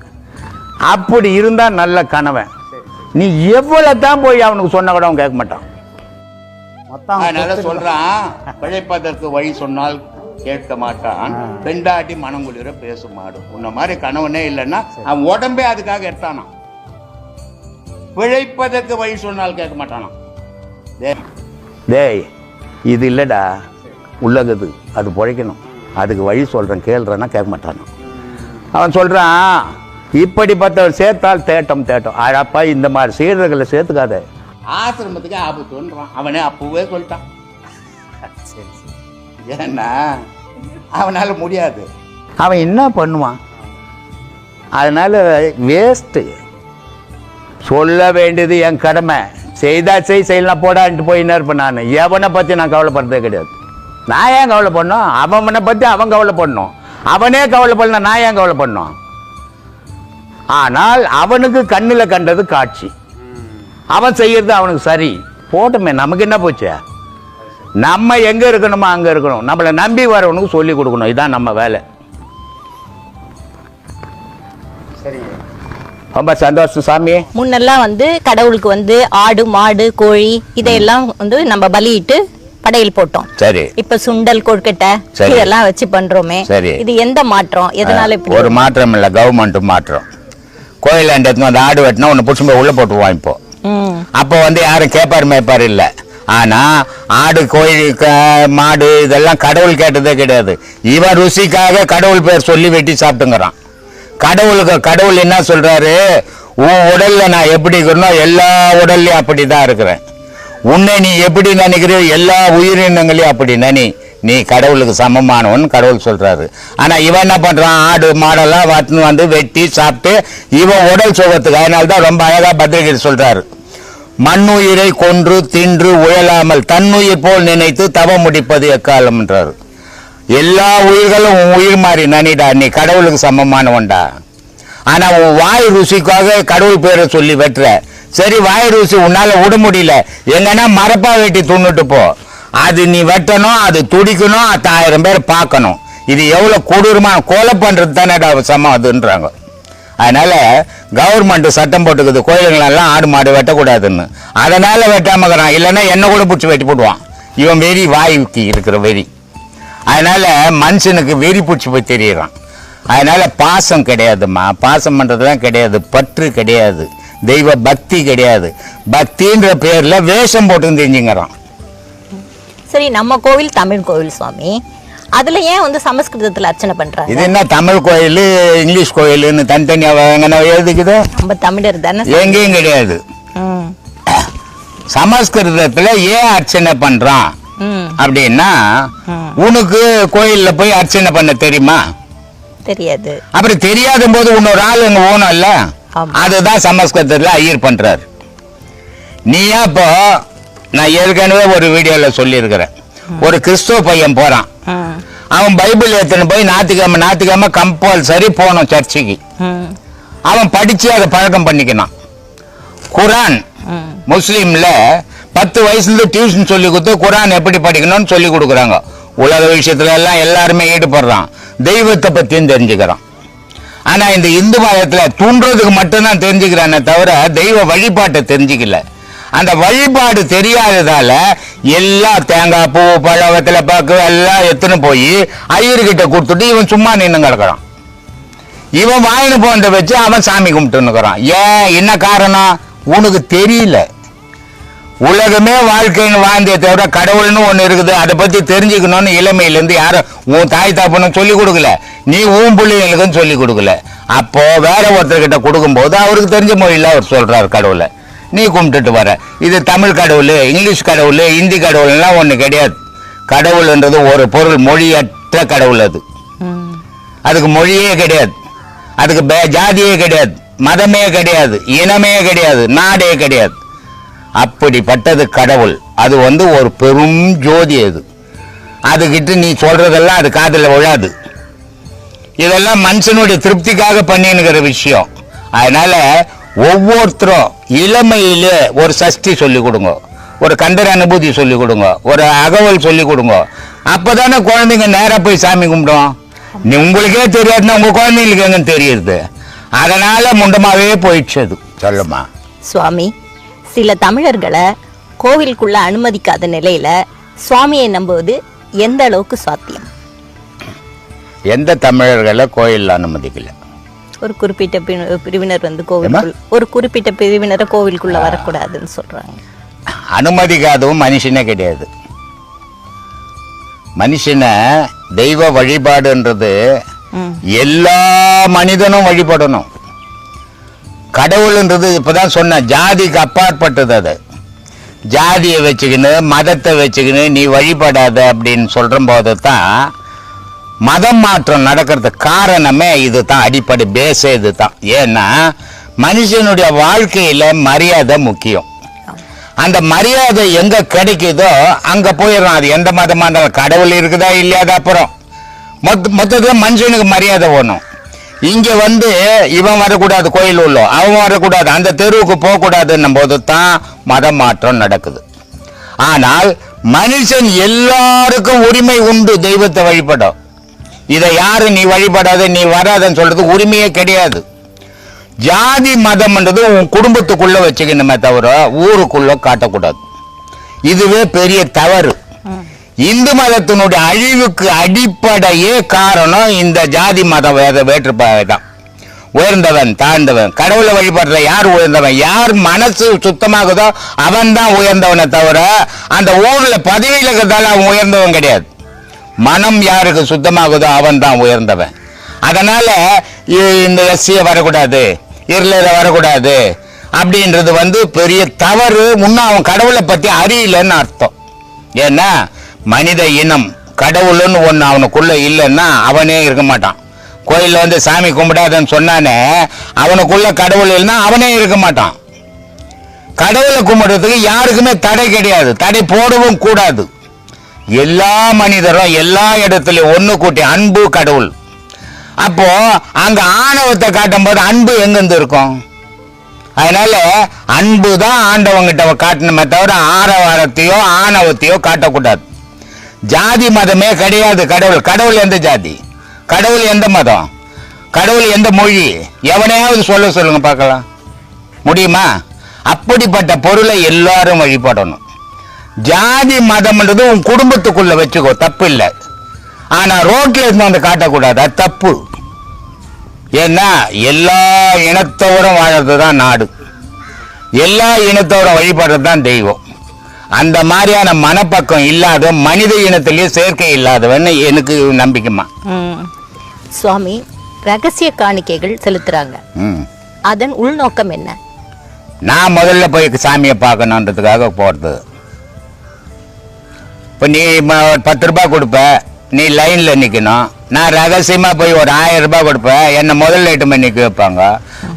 அப்படி இருந்தா நல்ல கனவன். நீ எவ்வளவு தான் போய் அவனுக்கு சொன்ன கூட அவன் கேட்க மாட்டான். அதனால சொல்றான், பிழைப்பதற்கு வழி சொன்னால் கேட்க மாட்டான், பெண்டாட்டி மனங்குளிர பேசும் மாடு. உன்ன மாதிரி கணவனே இல்லைன்னா அவன் உடம்பே அதுக்காக எடுத்தானான். பிழைப்பதற்கு வழி சொன்னால் கேட்க மாட்டானா? டேய் இது இல்லடா உள்ளது, அது பிழைக்கணும், அதுக்கு வழி சொல்றேன் கேள்றேன்னா கேட்க மாட்டானா. அவன் சொல்றான், இப்படிப்பட்டவர் சேர்த்தால் தேட்டம் தேட்டம். அழப்பா இந்த மாதிரி சீடர்களை சேர்த்துக்காத, ஆசிரமத்துக்கு ஆபத்துன்றான். அவனே அப்பவே சொல்லிட்டான். ஏன்னா அவனால முடியாது, அவன் என்ன பண்ணுவான்? அதனால வேஸ்ட்டு. சொல்ல வேண்டியது என் கடமை, செய்தா செய்யலாம் போடான்ட்டு போயின்னு இருப்பேன். நான் எவனை பற்றி நான் கவலைப்படுறதே கிடையாது. நான் ஏன் கவலைப்படணும்? அவனை பற்றி அவன் கவலைப்படணும். அவனே கவலைப்படணும், நான் ஏன் கவலைப்படணும்? ஆனால் அவனுக்கு கண்ணில் கண்டது காட்சி, அவன் செய்யறது அவனுக்கு சரி போட்டுமே, நமக்கு என்ன போச்சு? நம்ம எங்க இருக்கணுமோ அங்க இருக்கணும், நம்மளை நம்பி வரவனுக்கு சொல்லி கொடுக்கணும், இதான் நம்ம வேலை. ரொம்ப சந்தோஷம் சாமி. முன்னெல்லாம் கடவுளுக்கு ஆடு மாடு கோழி இதையெல்லாம் நம்ம பலியிட்டு படையல் போட்டோம். சரி. இப்ப சுண்டல் கொழுக்கட்டை இதெல்லாம் வச்சு பண்றோமே. சரி. இது எந்த மாற்றம்? எதனால இப்படி? ஒரு மாற்றம் இல்ல, கவர்மெண்ட் மாற்றம். கோயில் அந்த ஆடு வெட்டினா ஒன்னு புடிச்சு போய் உள்ள போட்டுருவான். இப்போ அப்போ யாரும் கேட்பாரு மேய்ப்பாரு இல்ல. ஆனா ஆடு கோழி மாடு இதெல்லாம் கடவுள் கேட்டதே கிடையாது. இவன் ருசிக்காக கடவுள் பேர் சொல்லி வெட்டி சாப்பிட்டுங்கிறான். கடவுள் என்ன சொல்றாரு? உன் உடல்ல நான் எப்படி இருக்கிறோம் எல்லா உடல்லையும் அப்படிதான் இருக்கிறேன். உன்னை நீ எப்படி நினைக்கிற எல்லா உயிரினங்களையும் அப்படி நீ கடவுளுக்கு சமமானவன் கடவுள் சொல்றாரு. ஆனா இவன் என்ன பண்றான்? ஆடு மாடெல்லாம் வெட்டி சாப்பிட்டு இவன் உடல் சுகத்துக்கு. அதனால்தான் ரொம்ப அழகா பத்திரிகை சொல்றாரு, மண்ணுயிரை கொன்று தின்று உயலாமல் தன்னுயிர் போல் நினைத்து தவம் முடிப்பது எக்காலம் என்றார். எல்லா உயிர்களும் உன் உயிர் மாதிரி நனிடா, நீ கடவுளுக்கு சமமானவன்டா. ஆனா உன் வாய் ருசிக்காக கடவுள் பேரை சொல்லி வெட்டுற. சரி, வாய் ருசி உன்னால விட முடியல, எங்கன்னா மரப்பா வெட்டி துண்ணுட்டு போ. அது நீ வெட்டணும், அது துடிக்கணும், 1000 பேர் பார்க்கணும். இது எவ்வளவு கொடூரமான கொலை பண்றது தானே சமம் அதுன்றாங்க. அதனால கவர்மெண்ட் சட்டம் போட்டுக்குது கோயிலுங்களெல்லாம் ஆடு மாடு வெட்டக்கூடாதுன்னு. அதனால வெட்டாமக்கிறான், இல்லைன்னா என்ன கூட பிடிச்சி வெட்டி போடுவான். இவன் வெறி வாய்க்கு இருக்கிற வெறி. அதனால மனுஷனுக்கு வெறி பிடிச்சி போய் தெரியறான். அதனால பாசம் கிடையாதுமா, பாசம் பண்றதுலாம் கிடையாது, பற்று கிடையாது, தெய்வ பக்தி கிடையாது. பக்தின்ற பேர்ல வேஷம் போட்டு தெரிஞ்சுங்கிறான். சரி, நம்ம கோவில் தமிழ் கோவில் சுவாமி, அதுல ஏன் வந்து சமஸ்கிருதத்துல அர்ச்சனை பண்றாங்க? இது என்ன தமிழ் கோயில் இங்கிலீஷ் கோயில்னு தனித்தனியா எழுதிக்குது? நம்ம தமிழர் தானே. எங்கேயும் கிடையாது. சமஸ்கிருதத்துல ஏன் அர்ச்சனை பண்றான் அப்படின்னா, உனக்கு கோயில்ல போய் அர்ச்சனை பண்ண தெரியுமா? தெரியாது. அப்படி தெரியாத போது இன்னொரு ஆள் இங்க ஓணும் இல்ல, அதுதான் சமஸ்கிருதத்துல ஐயர் பண்றாரு. நீயா இப்போ நான் ஏற்கனவே ஒரு வீடியோல சொல்லி இருக்கிறேன். ஒரு கிறிஸ்துவ பையன் போறான், அவன் பைபிள் எடுத்துன்னு போய் ஞாயிற்றுக்கிழமை கம்பல்சரி போகணும் சர்ச்சுக்கு. அவன் படிச்சு அதை பழக்கம் பண்ணிக்கணும். குரான் முஸ்லீம்ல 10 வயசுல டியூஷன் சொல்லி கொடுத்து குரான் எப்படி படிக்கணும்னு சொல்லி கொடுக்குறாங்க. உலக விஷயத்துல எல்லாம் எல்லாருமே ஈடுபடுறான், தெய்வத்தை பத்தியும் தெரிஞ்சுக்கிறான். ஆனா இந்த இந்து மதத்துல தூண்டுறதுக்கு மட்டும்தான் தெரிஞ்சுக்கிறானே தவிர தெய்வ வழிபாட்டை தெரிஞ்சுக்கல. அந்த வழிபாடு தெரியாததால எல்லா தேங்காய் பூ பழவத்துல பாக்கு எல்லாம் எத்துன்னு போய் ஐயர்கிட்ட கொடுத்துட்டு இவன் சும்மா நின்று கிடக்குறான். இவன் வாயினு போன்ற வச்சு அவன் சாமி கும்பிட்டுன்னுக்குறான். ஏன், என்ன காரணம்? உனக்கு தெரியல. உலகமே வாழ்க்கைன்னு வாழ்ந்தே தவிர கடவுள்னு ஒண்ணு இருக்குது, அதை பத்தி தெரிஞ்சுக்கணும்னு இளமையில இருந்து யாரும் உன் தாய் தாப்பனும் சொல்லி கொடுக்கல, நீ உன் பிள்ளைங்களுக்கும் சொல்லி கொடுக்கல. அப்போ வேற ஒருத்தர்கிட்ட கொடுக்கும் போது அவருக்கு தெரிஞ்ச மொழியில அவர் சொல்றாரு கடவுளை, நீ கும்பிட்டுட்டு வர. இது தமிழ் கடவுள், இங்கிலீஷ் கடவுள், இந்தி கடவுள்லாம் ஒண்ணு கிடையாது. கடவுள்ன்றது ஒரு பொருள், மொழியற்ற கடவுள். அதுக்கு மொழியே கிடையாது, அதுக்கு ஜாதியே கிடையாது, மதமே கிடையாது, இனமே கிடையாது, நாடே கிடையாது. அப்படிப்பட்டது கடவுள். அது வந்து ஒரு பெரும் ஜோதி. அதுகிட்ட நீ சொல்றதெல்லாம் அது காதுல விழாது. இதெல்லாம் மனுஷனுடைய திருப்திக்காக பண்ணினுங்கிற விஷயம். அதனால ஒவ்வொருத்தரும் இளமையில ஒரு சஷ்டி சொல்லி கொடுங்க, ஒரு கண்டர அனுபூதி சொல்லி கொடுங்க, ஒரு அகவல் சொல்லி கொடுங்க. அப்பதானே குழந்தைங்க நேரா போய் சாமி கும்பிடும். நீ உங்களுக்கே தெரியாதுன்னா உங்க குழந்தைங்களுக்கு எங்க தெரியுது? அதனால முண்டமாவே போயிடுச்சு. அது சொல்லுமா சுவாமி, சில தமிழர்களை கோவிலுக்குள்ள அனுமதிக்காத நிலையில சுவாமியை நம்புவது எந்த அளவுக்கு சாத்தியம்? எந்த தமிழர்களை கோயில் அனுமதிக்கல? ஒரு குறிப்பிட்ட பிரிவினர் வந்து ஒரு குறிப்பிட்ட பிரிவினரை கோவிலுக்குள்ள வரக்கூடாதுன்னு சொல்றாங்க. அனுமதிக்காதவும் மனுஷனே கிடையாது. மனுஷனை தெய்வ வழிபாடுன்றது எல்லா மனிதனும் வழிபடணும். கடவுள்ன்றது இப்பதான் சொன்ன ஜாதிக்கு அப்பாற்பட்டது. அது ஜாதியை வச்சுக்கின்னு மதத்தை வச்சுக்கின்னு நீ வழிபடாத அப்படின்னு சொல்ற போது தான் மதம் மாற்றம் நடக்கிறதுக்கு காரணமே இதுதான், அடிப்படை பேஸே இதுதான். ஏன்னா மனுஷனுடைய வாழ்க்கையில மரியாதை முக்கியம். அந்த மரியாதை எங்க கிடைக்குதோ அங்க போயிடலாம். அது எந்த மதமா இருந்தாலும், கடவுள் இருக்குதா இல்லையாத அப்புறம் மொத்தத்துல மனுஷனுக்கு மரியாதை வேணும். இங்க வந்து இவன் வரக்கூடாது, கோயில் உள்ள அவன் வரக்கூடாது, அந்த தெருவுக்கு போக கூடாதுன்னும் போது தான் மதம் மாற்றம் நடக்குது. ஆனால் மனுஷன் எல்லாருக்கும் உரிமை உண்டு தெய்வத்தை வழிபடும். இதை யாரு நீ வழிபடாத நீ வராதன்னு சொல்றது உரிமையே கிடையாது. ஜாதி மதம்ன்றது உன் குடும்பத்துக்குள்ள வச்சுக்கணுமே தவிர ஊருக்குள்ள காட்டக்கூடாது. இதுவே பெரிய தவறு. இந்து மதத்தினுடைய அழிவுக்கு அடிப்படையே காரணம் இந்த ஜாதி மத வேற்றுப்பாடு தான். உயர்ந்தவன் தாழ்ந்தவன், கடவுளை வழிபடுற யார் உயர்ந்தவன், யார் மனசு சுத்தமாகுதோ அவன் தான் உயர்ந்தவனை தவிர அந்த ஊர்ல பதவியில் இருக்கிறதால அவன் உயர்ந்தவன் கிடையாது. மனம் யாருக்கு சுத்தமாகுதோ அவன் தான் உயர்ந்தவன். அதனால இந்த எஸ்சியை வரக்கூடாது, இருளரை வரக்கூடாது அப்படின்றது வந்து பெரிய தவறு. முன்ன அவன் கடவுளை பத்தி அறியலன்னு அர்த்தம். ஏன்னா மனித இனம் கடவுள்னு ஒண்ணு அவனுக்குள்ள இல்லைன்னா அவனே இருக்க மாட்டான். கோயில்ல வந்து சாமி கும்பிடாதன்னு சொன்னானே, அவனுக்குள்ள கடவுள் இல்லைன்னா அவனே இருக்க மாட்டான். கடவுளை கும்பிடுறதுக்கு யாருக்குமே தடை கிடையாது, தடை போடவும் கூடாது. எல்லா மனிதரும் எல்லா இடத்துலயும் ஒண்ணு கூட்டி அன்பு கடவுள். அப்போ அங்க ஆணவத்தை காட்டும் போது அன்பு எங்கிருந்து இருக்கும்? அதனால அன்பு தான் ஆண்டவங்கிட்ட காட்டணுமே தவிர ஆரவாரத்தையோ ஆணவத்தையோ காட்டக்கூடாது. ஜாதி மதமே கிடையாது. கடவுள் எந்த ஜாதி, கடவுள் எந்த மதம், கடவுள் எந்த மொழி, எவனையாவது சொல்லுங்க பார்க்கலாம், முடியுமா? அப்படிப்பட்ட பொருளை எல்லாரும் வழிபடணும். ஜாதி மதம்ன்றது உன் குடும்பத்துக்குள்ள வச்சுக்கோ, தப்பு இல்லை. ஆனா ரோட்ல இருந்து வந்து காட்டக்கூடாது, அது தப்பு. ஏன்னா எல்லா இனத்தோடும் வாழறது தான் நாடு, எல்லா இனத்தோட வழிபடுறது தான் தெய்வம். அந்த மாதிரியான மனப்பக்கம் இல்லாத மனித இனத்திலேயே சேர்க்கை இல்லாதவன்னு எனக்கு நம்பிக்கைமா. சுவாமி, ரகசிய காணிக்கைகள் செலுத்துறாங்க, அதன் உள்நோக்கம் என்ன? நான் முதல்ல போய் சாமியை பார்க்கணுன்றதுக்காக போறது. இப்போ நீ 10 ரூபாய் கொடுப்ப, நீ லைன்ல நிக்கணும். நான் ரகசியமா போய் ஒரு 1000 ரூபாய் கொடுப்பேன், என்ன முதல்ல ஐட்டம் நிக்க வைப்பாங்க.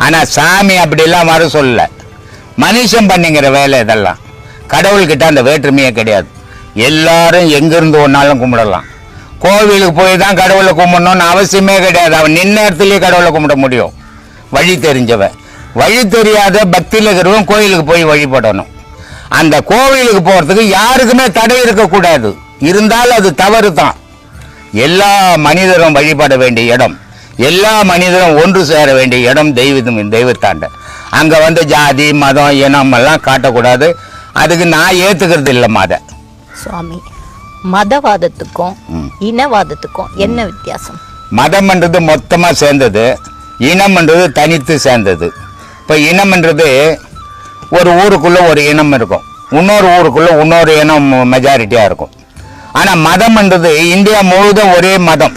ஆனா சாமி அப்படிலாம் வர சொல்லல. மனுஷன் பண்ணிங்கிற வேலை இதெல்லாம். கடவுள்கிட்ட அந்த வேற்றுமையே கிடையாது. எல்லாரும் எங்கிருந்து ஒன்னாலும் கும்பிடலாம். கோவிலுக்கு போய் தான் கடவுளை கும்பிடணும்னு அவசியமே கிடையாது. அவன் நின்ன இடத்துலயே கடவுளை கும்பிட முடியும். வழி தெரிஞ்சவன். வழி தெரியாத பக்தியில் இருக்கிறவன் கோயிலுக்கு போய் வழிபடணும். அந்த கோவிலுக்கு போறதுக்கு யாருக்குமே தடை இருக்கக்கூடாது. இருந்தாலும் அது தவறு தான். எல்லா மனிதரும் வழிபட வேண்டிய இடம், எல்லா மனிதரும் ஒன்று சேர வேண்டிய இடம் தெய்வத்தாண்ட. அங்க வந்து ஜாதி மதம் இனம் எல்லாம் காட்டக்கூடாது. அதுக்கு நான் ஏத்துக்கிறது இல்லை. சுவாமி, மதவாதத்துக்கும் இனவாதத்துக்கும் என்ன வித்தியாசம்? மதம்ன்றது மொத்தமா சேர்ந்தது, இனம்ன்றது தனித்து சேர்ந்தது. இப்ப இனம்ன்றது ஒரு ஊருக்குள்ள ஒரு இனம் இருக்கும், இன்னொரு ஊருக்குள்ள இன்னொரு இனம் மெஜாரிட்டியா இருக்கும். ஆனா மதம்ன்றது இந்தியா முழுதும் ஒரே மதம்.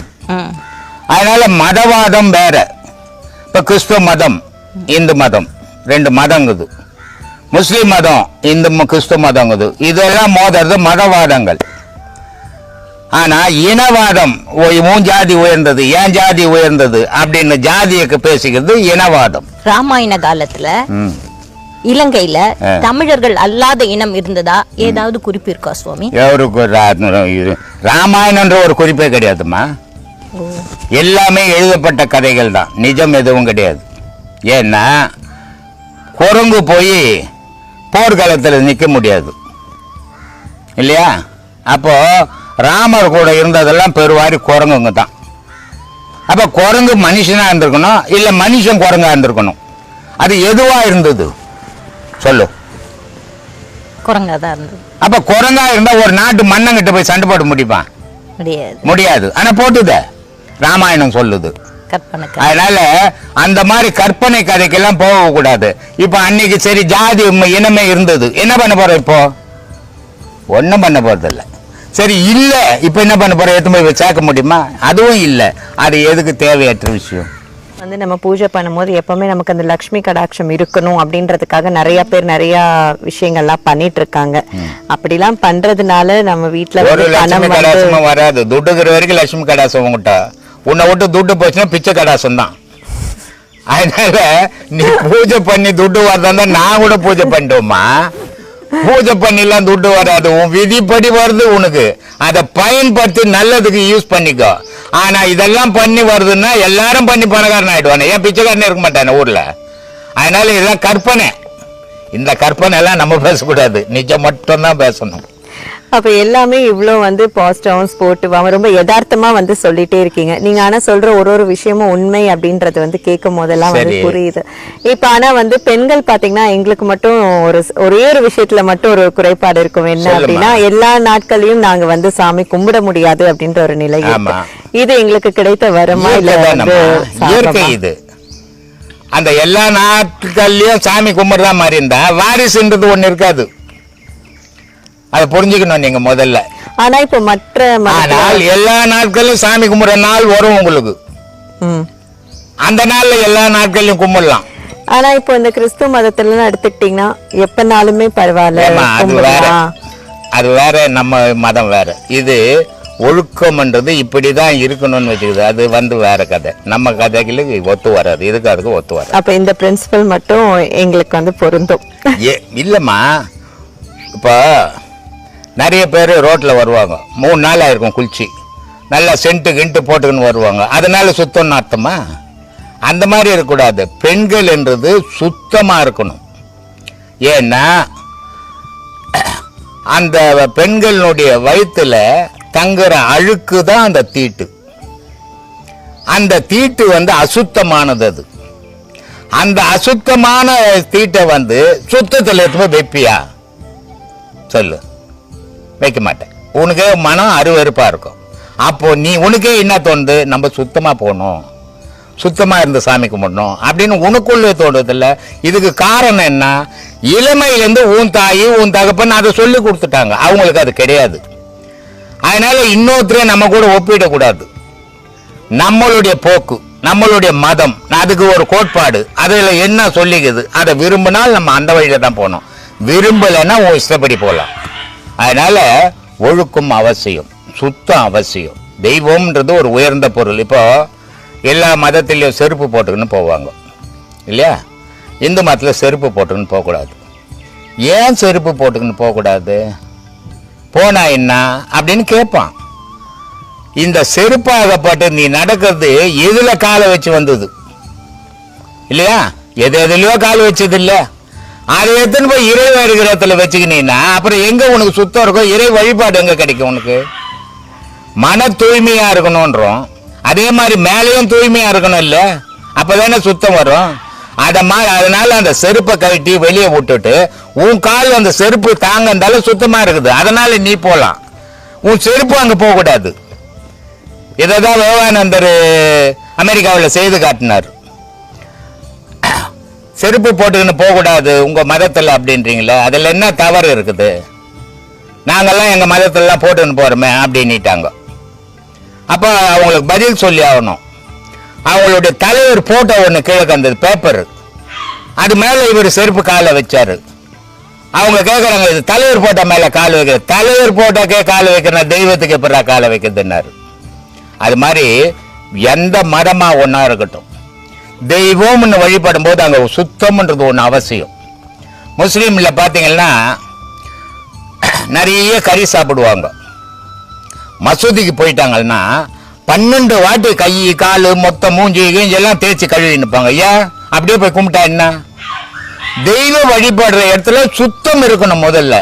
அதனால மதவாதம் வேற. இப்ப கிறிஸ்துவ மதம், இந்து மதம், 2 மதங்குது. முஸ்லிம் மதம், இந்து கிறிஸ்துவ மதங்குது. இதெல்லாம் மோதுறது மதவாதங்கள். ஆனா இனவாதம், உன் ஜாதி உயர்ந்தது, என் ஜாதி உயர்ந்தது அப்படின்னு ஜாதியக்கு பேசிக்கிறது இனவாதம். ராமாயண காலத்துல இலங்கையில தமிழர்கள் அல்லாத இனம் இருந்ததா ஏதாவது குறிப்பு இருக்கா சுவாமி? ராமாயணன்ற ஒரு குறிப்பே கிடையாதுமா. எல்லாமே எழுதப்பட்ட கதைகள் தான், நிஜம் எதுவும் கிடையாது. ஏன்னா குரங்கு போய் போர்க்காலத்தில் நிற்க முடியாது இல்லையா? அப்போ ராமர் கூட இருந்ததெல்லாம் பெருவாரி குரங்குங்க தான். அப்ப குரங்கு மனுஷனா இருந்திருக்கணும், இல்ல மனுஷன் குரங்கா இருந்திருக்கணும். அது எதுவா இருந்தது சொல்லு? குரங்கா தான் இருந்தது. அப்ப குரங்கா இருந்தா ஒரு நாட்டு மன்னங்கிட்ட போய் சண்டை போட முடியுமா? முடியாது. ஆனா போட்டுத ராமாயணம் சொல்லுது. அதனால அந்த மாதிரி கற்பனை கதைக்கெல்லாம் போக கூடாது. இப்ப அன்னைக்கு சரி ஜாதி இனமே இருந்தது, என்ன பண்ண போற? இப்போ ஒன்னும் பண்ண போறது இல்லை. சரி இல்ல, இப்ப என்ன பண்ண போற? எடுத்து போய் சேர்க்க முடியுமா? அதுவும் இல்லை. அது எதுக்கு தேவையற்ற விஷயம். வந்து நம்ம பூஜை பண்ணும்போது எப்பவுமே நமக்கு அந்த லக்ஷ்மி கடாட்சம் இருக்கணும் அப்படின்றதுக்காக நிறைய பேர் நிறைய விஷயங்கள்லாம் பண்ணிட்டு இருக்காங்க. அப்படிலாம் பண்றதுனால நம்ம வீட்டுல ஒரு லட்சுமி கடாட்சமும் வராது. துட்டுக்கிற வரைக்கும் லட்சுமி கடாட்சம் உங்ககிட்ட. உன்னை விட்டு துட்டு போச்சுன்னா பிச்சை கடாட்சம் தான். அதனால நீ பூஜை பண்ணி துட்டு வரதா நான் கூட பூஜை பண்ணிட்டோமா? பூஜை பண்ணிலாம் துட்டு வராது. உன் விதிப்படி வருது உனக்கு. அதை பயன்படுத்தி நல்லதுக்கு யூஸ் பண்ணிக்கோ. ஆனா இதெல்லாம் பண்ணி வருதுன்னா எல்லாரும் பண்ணி பணக்காரன் ஆயிடுவானே, ஏன் பிச்சைக்காரன் இருக்க மாட்டானே ஊர்ல? அதனால இதெல்லாம் கற்பனை. இந்த கற்பனை எல்லாம் நம்ம பேசக்கூடாது, நிஜம் மட்டும் தான் பேசணும். அப்ப எல்லாமே இவ்வளவு வந்து பாசிட்டிவாவும் ஸ்போர்ட்டிவாவும் ரொம்ப யதார்த்தமா வந்து சொல்லிட்டே இருக்கீங்க நீங்க. ஆனா சொல்ற ஒரு விஷயமும் உண்மை அப்படின்றது வந்து கேட்கும் போதெல்லாம் வந்து புரியுது. இப்ப ஆனா வந்து பெண்கள் பாத்தீங்கன்னா எங்களுக்கு மட்டும் ஒரே ஒரு விஷயத்துல மட்டும் ஒரு குறைபாடு இருக்கும். என்ன அப்படின்னா எல்லா நாட்களையும் நாங்க வந்து சாமி கும்பிட முடியாது அப்படின்ற ஒரு நிலை. இது எங்களுக்கு கிடைத்த வரமா இல்ல இது? அந்த எல்லா நாட்கள்லயும் சாமி கும்பிடுறா மாதிரி இருந்தா வாரிசுன்றது ஒண்ணு இருக்காது. அதை புரிஞ்சுக்கணும் நீங்க முதல்ல. ஆனா இப்ப ஆனால் எல்லா நாட்களும் சாமி கும்பிடுற நாள் வரும் உங்களுக்கு. அந்த நாள்ல எல்லா நாட்களையும் கும்பிடலாம். ஆனா இப்போ இந்த கிறிஸ்துவ மதத்துல எடுத்துக்கிட்டீங்கன்னா எப்பனாலுமே பரவாயில்ல. அது வேற, நம்ம மதம் வேற. இது ஒழுக்கம்ன்றது இப்படிதான் இருக்கணும்னு வச்சுக்குது. அது வந்து வேற கதை. நம்ம கதைகளுக்கு ஒத்து வராது, இதுக்கு அதுக்கு ஒத்து வராது. அப்ப இந்த பிரின்சிபல் மட்டும் எங்களுக்கு வந்து பொருந்தும். இல்லம்மா, இப்போ நிறைய பேர் ரோட்டில் வருவாங்க, 3 நாள் ஆயிருக்கும் குளிச்சு, நல்லா சென்ட்டு போட்டுக்கின்னு வருவாங்க. அதனால சுத்தம்னு அர்த்தமா? அந்த மாதிரி இருக்கக்கூடாது. பெண்கள் என்றது சுத்தமாக இருக்கணும். ஏன்னா அந்த பெண்களுடைய வயிற்றுல தங்குற அழுக்கு தான் அந்த தீட்டு. அந்த தீட்டு அசுத்தமானது. அது அந்த அசுத்தமான தீட்டை சுத்தத்தில் எடுத்து வைப்பியா சொல்லு? வைக்க மாட்டேன். உனக்கே மனம் அருவருப்பா இருக்கும். அப்போ நீ உனக்கே என்ன தோணுது? நம்ம சுத்தமா போகணும், சுத்தமா இருந்து சாமி கும்பிடணும் அப்படின்னு உனக்குள்ளே தோணுதில்ல. இதுக்கு காரணம் என்ன? இளமையிலேருந்து உன் தாயி உன் தகப்பன் அதை சொல்லி கொடுத்துட்டாங்க. அவங்களுக்கு அது கிடையாது. அதனால இன்னொருத்தரே நம்ம கூட ஒப்பிடக்கூடாது. நம்மளுடைய போக்கு, நம்மளுடைய மதம், அதுக்கு ஒரு கோட்பாடு, அதில் என்ன சொல்லிக்குது, அதை விரும்பினால் நம்ம அந்த வழியில தான் போகணும். விரும்பலைன்னா உன் இஷ்டப்படி போகலாம். அதனால ஒழுக்கம் அவசியம், சுத்தம் அவசியம். தெய்வம்ன்றது ஒரு உயர்ந்த பொருள். இப்போ எல்லா மதத்திலையும் செருப்பு போட்டுக்கின்னு போவாங்க இல்லையா? இந்து மதத்தில் செருப்பு போட்டுக்கின்னு போகக்கூடாது. ஏன் செருப்பு போட்டுக்கின்னு போகக்கூடாது? போனா என்ன அப்படின்னு கேட்பான். இந்த செருப்பாகப்பட்டு நீ நடக்கிறது எதுல காலை வச்சு வந்தது இல்லையா? எதுலயோ கால் வச்சது இல்ல. அதை எத்தனை போய் இறை இருக்கிற இடத்துல வச்சுக்கினீங்கன்னா அப்புறம் எங்க உனக்கு சுத்தம் இருக்கும்? இறை வழிபாடு எங்க கிடைக்கும் உனக்கு? மன தூய்மையா இருக்கணும்ன்றோம். அதே மாதிரி மேலேயும் தூய்மையா இருக்கணும் இல்ல? அப்பதானே சுத்தம் வரும். அதனால அந்த செருப்பை கழட்டி வெளியே விட்டுட்டு உன் கால் அந்த செருப்பு தாங்க இருந்தாலும் சுத்தமா இருக்குது. அதனால நீ போலாம். உன் செருப்பு அங்க போக கூடாது. இதான் விவேகானந்தர் அமெரிக்காவில் செய்து காட்டினார். செருப்பு போட்டுக்கின்னு போக கூடாது உங்க மதத்துல அப்படின்றீங்களே, அதுல என்ன தவறு இருக்குது? நாங்கெல்லாம் எங்க மதத்துல போட்டுன்னு போறோமே அப்படின்னுட்டாங்க. அப்ப அவங்களுக்கு பதில் சொல்லி ஆகணும். அவங்களுடைய தலைவர் போட்டோ ஒண்ணு கீழே வந்தது, பேப்பர். அது மேல இவர் செருப்பு காலை வச்சாரு. அவங்க கேட்கறாங்க, இது தலைவர் போட்டோ மேல கால் வைக்கிற, தலைவர் போட்டோக்கே கால் வைக்கிற தெய்வத்துக்கு எப்படா காலை வைக்கிறதுன்னாரு. அது மாதிரி எந்த மதமா ஒன்னா இருக்கட்டும், தெய்வம்னு வழிபடும் போது அங்க சுத்தம்ன்றது ஒண்ணு அவசியம். முஸ்லீம்ல பாத்தீங்கன்னா நிறைய கறி சாப்பிடுவாங்க. மசூதிக்கு போயிட்டாங்கன்னா 12 வாட்டி கை கால் மொத்தம் மூஞ்சி எல்லாம் தேய்ச்சி கழுவி நிற்பாங்க. ஏன்? அப்படியே போய் கும்பிட்டா என்ன? தெய்வ வழிபடுற இடத்துல சுத்தம் இருக்கணும் முதல்ல.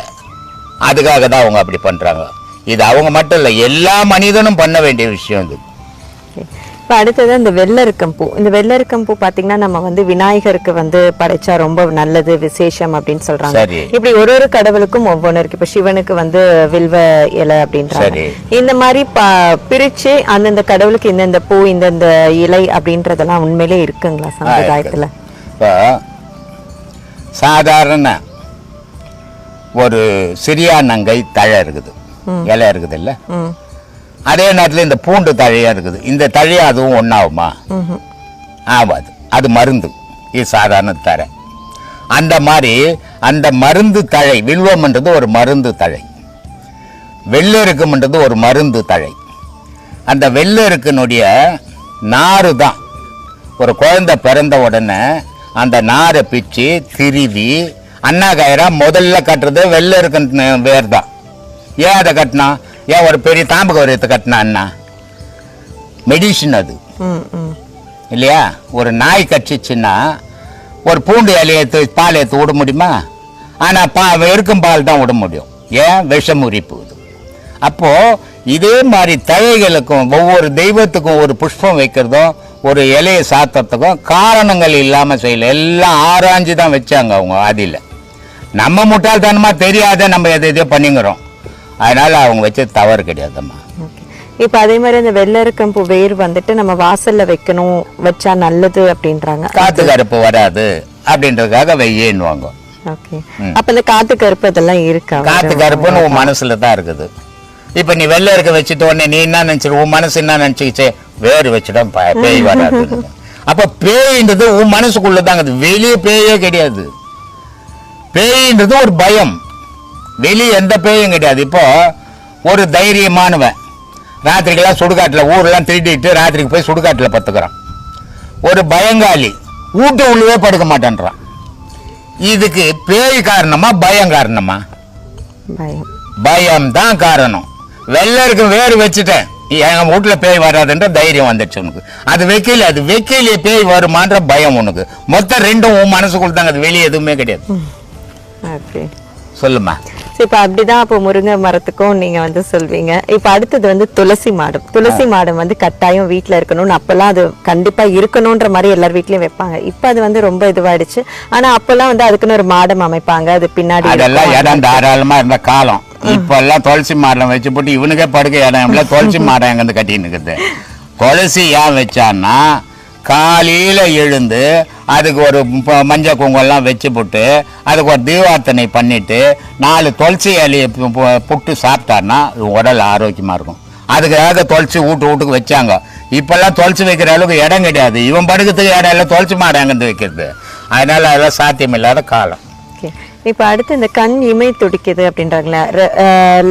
அதுக்காக தான் அவங்க அப்படி பண்றாங்க. இது அவங்க மட்டும் இல்ல, எல்லா மனிதனும் பண்ண வேண்டிய விஷயம் இது. இப்ப அடுத்தது இந்த வெள்ளரிக்கம்பூ. இந்த வெள்ளரிக்கம்பூ பாத்தீங்கன்னா நம்ம விநாயகருக்கு படைச்சா ரொம்ப நல்லது, விசேஷம் அப்படின்னு சொல்றாங்க. இப்படி ஒரு கடவுளுக்கும் ஒவ்வொன்னு இருக்கு. இப்ப சிவனுக்கு வில்வ இலை அப்படின்றாங்க. இந்த மாதிரி பிரிச்சு அந்தந்த கடவுளுக்கு இந்தந்த பூ இந்தந்த இலை அப்படின்றதெல்லாம் உண்மையிலே இருக்குங்களா சம்பிரதாயத்துல? சாதாரண ஒரு சிறியானங்கை தழை இருக்குது, இலை இருக்குது இல்ல? அதே நேரத்தில் இந்த பூண்டு தழையா இருக்குது. இந்த தழையா அதுவும் ஒன்னாகுமா? ஆகாது. அது மருந்து. இது சாதாரண தழை. அந்த மாதிரி அந்த மருந்து தழை, வில்வம்ன்றது ஒரு மருந்து தழை, வெள்ளெருக்கும்ன்றது ஒரு மருந்து தழை. அந்த வெள்ளெருக்கினுடைய நாறு தான் ஒரு குழந்தை பிறந்த உடனே அந்த நாரை பிச்சு திருவி அண்ணா கயிறா முதல்ல கட்டுறது வெள்ளெருக்கு வேர் தான். ஏன் அதை கட்டினா? ஏன் ஒரு பெரிய தாம்பு கவரியத்தை கட்டினா அண்ணா? மெடிசின் அது இல்லையா? ஒரு நாய் கட்சிச்சுன்னா ஒரு பூண்டு இலையை பால் எடுத்து விட முடியுமா? ஆனால் எருக்கும் பால் தான் விட முடியும். ஏன்? விஷம் உரிப்புது. அப்போ இதே மாதிரி தழைகளுக்கும் ஒவ்வொரு தெய்வத்துக்கும் ஒரு புஷ்பம் வைக்கிறதும் ஒரு இலையை சாத்துறதுக்கும் காரணங்கள் இல்லாமல் செய்யல. எல்லாம் ஆராய்ஞ்சு தான் வச்சாங்க அவங்க. அதில் நம்ம முட்டாள்தனமா தெரியாத நம்ம எதையோ பண்ணிங்கிறோம். அதனால அவங்க வச்சது தவறு கிடையாதும்மா. இப்ப அதே மாதிரி இந்த வெள்ளரிக்கம்பூ வேர் நம்ம வாசல்ல வைக்கணும், வச்சா நல்லது அப்படின்றாங்க. காத்து கருப்பு வராது அப்படின்றதுக்காக வெய்யேன்னுவாங்க. அப்ப இந்த காத்து கருப்பு இதெல்லாம் இருக்கா? காத்து கருப்புன்னு உன் மனசுல தான் இருக்குது. இப்ப நீ வெள்ளை இருக்க வச்சுட்டு உடனே நீ என்ன நினைச்சிரு, உன் மனசு என்ன நினைச்சுக்கிச்சே, வேறு வச்சுட்டா பேய் வராது. அப்ப பேயின்றது உன் மனசுக்குள்ளதாங்க, வெளியே பேயே கிடையாது. பேயின்றது ஒரு பயம், வெளியே எந்த பேயும் கிடையாது. இப்போ ஒரு தைரியமானவன் ராத்திரிக்கெல்லாம் சுடுகாட்டுல ஊரெல்லாம் திருடிட்டு ராத்திரிக்கு போய் சுடுகாட்டுல பத்துக்கிறான். ஒரு பயங்காளி வீட்டு உள்ளவே படுக்க மாட்டேன்றான். இதுக்கு பேய் காரணமா பயம் காரணமா? பயம் தான் காரணம். வெள்ளருக்கு வேறு வச்சுட்டேன், எங்க வீட்டுல பேய் வராதுன்ற தைரியம் வந்துச்சு உனக்கு. அது வைக்கல, அது வைக்கலையே பேய் வருமான்ற பயம் உனக்கு. மொத்தம் ரெண்டும் உன் மனசுக்குள்ள தாங்க, அது வெளியே எதுவுமே கிடையாது. சொல்லுமா. இப்ப அப்படிதான் அப்போ முருங்கை மரத்துக்கும் நீங்க வந்து சொல்வீங்க. இப்ப அடுத்தது வந்து துளசி மாடம். துளசி மாடம் வந்து கட்டாயம் வீட்டுல இருக்கணும்னு அப்பெல்லாம் அது கண்டிப்பா இருக்கணும்ன்ற மாதிரி எல்லார் வீட்லயும் வைப்பாங்க. இப்ப அது வந்து ரொம்ப இதுவாயிடுச்சு. ஆனா அப்பெல்லாம் வந்து அதுக்குன்னு ஒரு மாடம் அமைப்பாங்க. அது பின்னாடி அதெல்லாம் இடம் தாராளமா இருந்த காலம். இப்ப எல்லாம் துளசி மாடம் வச்சு போட்டு இவனுக்கே படுக்க இடம் துளசி மாடம் எங்க இருந்து கட்டின்னு இருக்குது. துளசி ஏன் வச்சான்னா காலையில எழுந்து அதுக்கு ஒரு மஞ்சள் குங்குமம் வச்சு போட்டு அதுக்கு ஒரு தீபார்த்தனை பண்ணிட்டு 4 துளசி இலையை புட்டு சாப்பிட்டான்னா உடல் ஆரோக்கியமா இருக்கும். அதுக்காக துளசி வீட்டுக்கு வச்சாங்க. இப்பெல்லாம் துளசி வைக்கிற அளவுக்கு இடம் கிடையாது. இவன் படுக்கிறதுக்கு இடம் இல்லை, துளசி மாடம் எங்கிருந்து வைக்கிறது? அதனால அதெல்லாம் சாத்தியம் இல்லாத காலம். இப்ப அடுத்து இந்த கண் இமை துடிக்குது அப்படின்றாங்களா,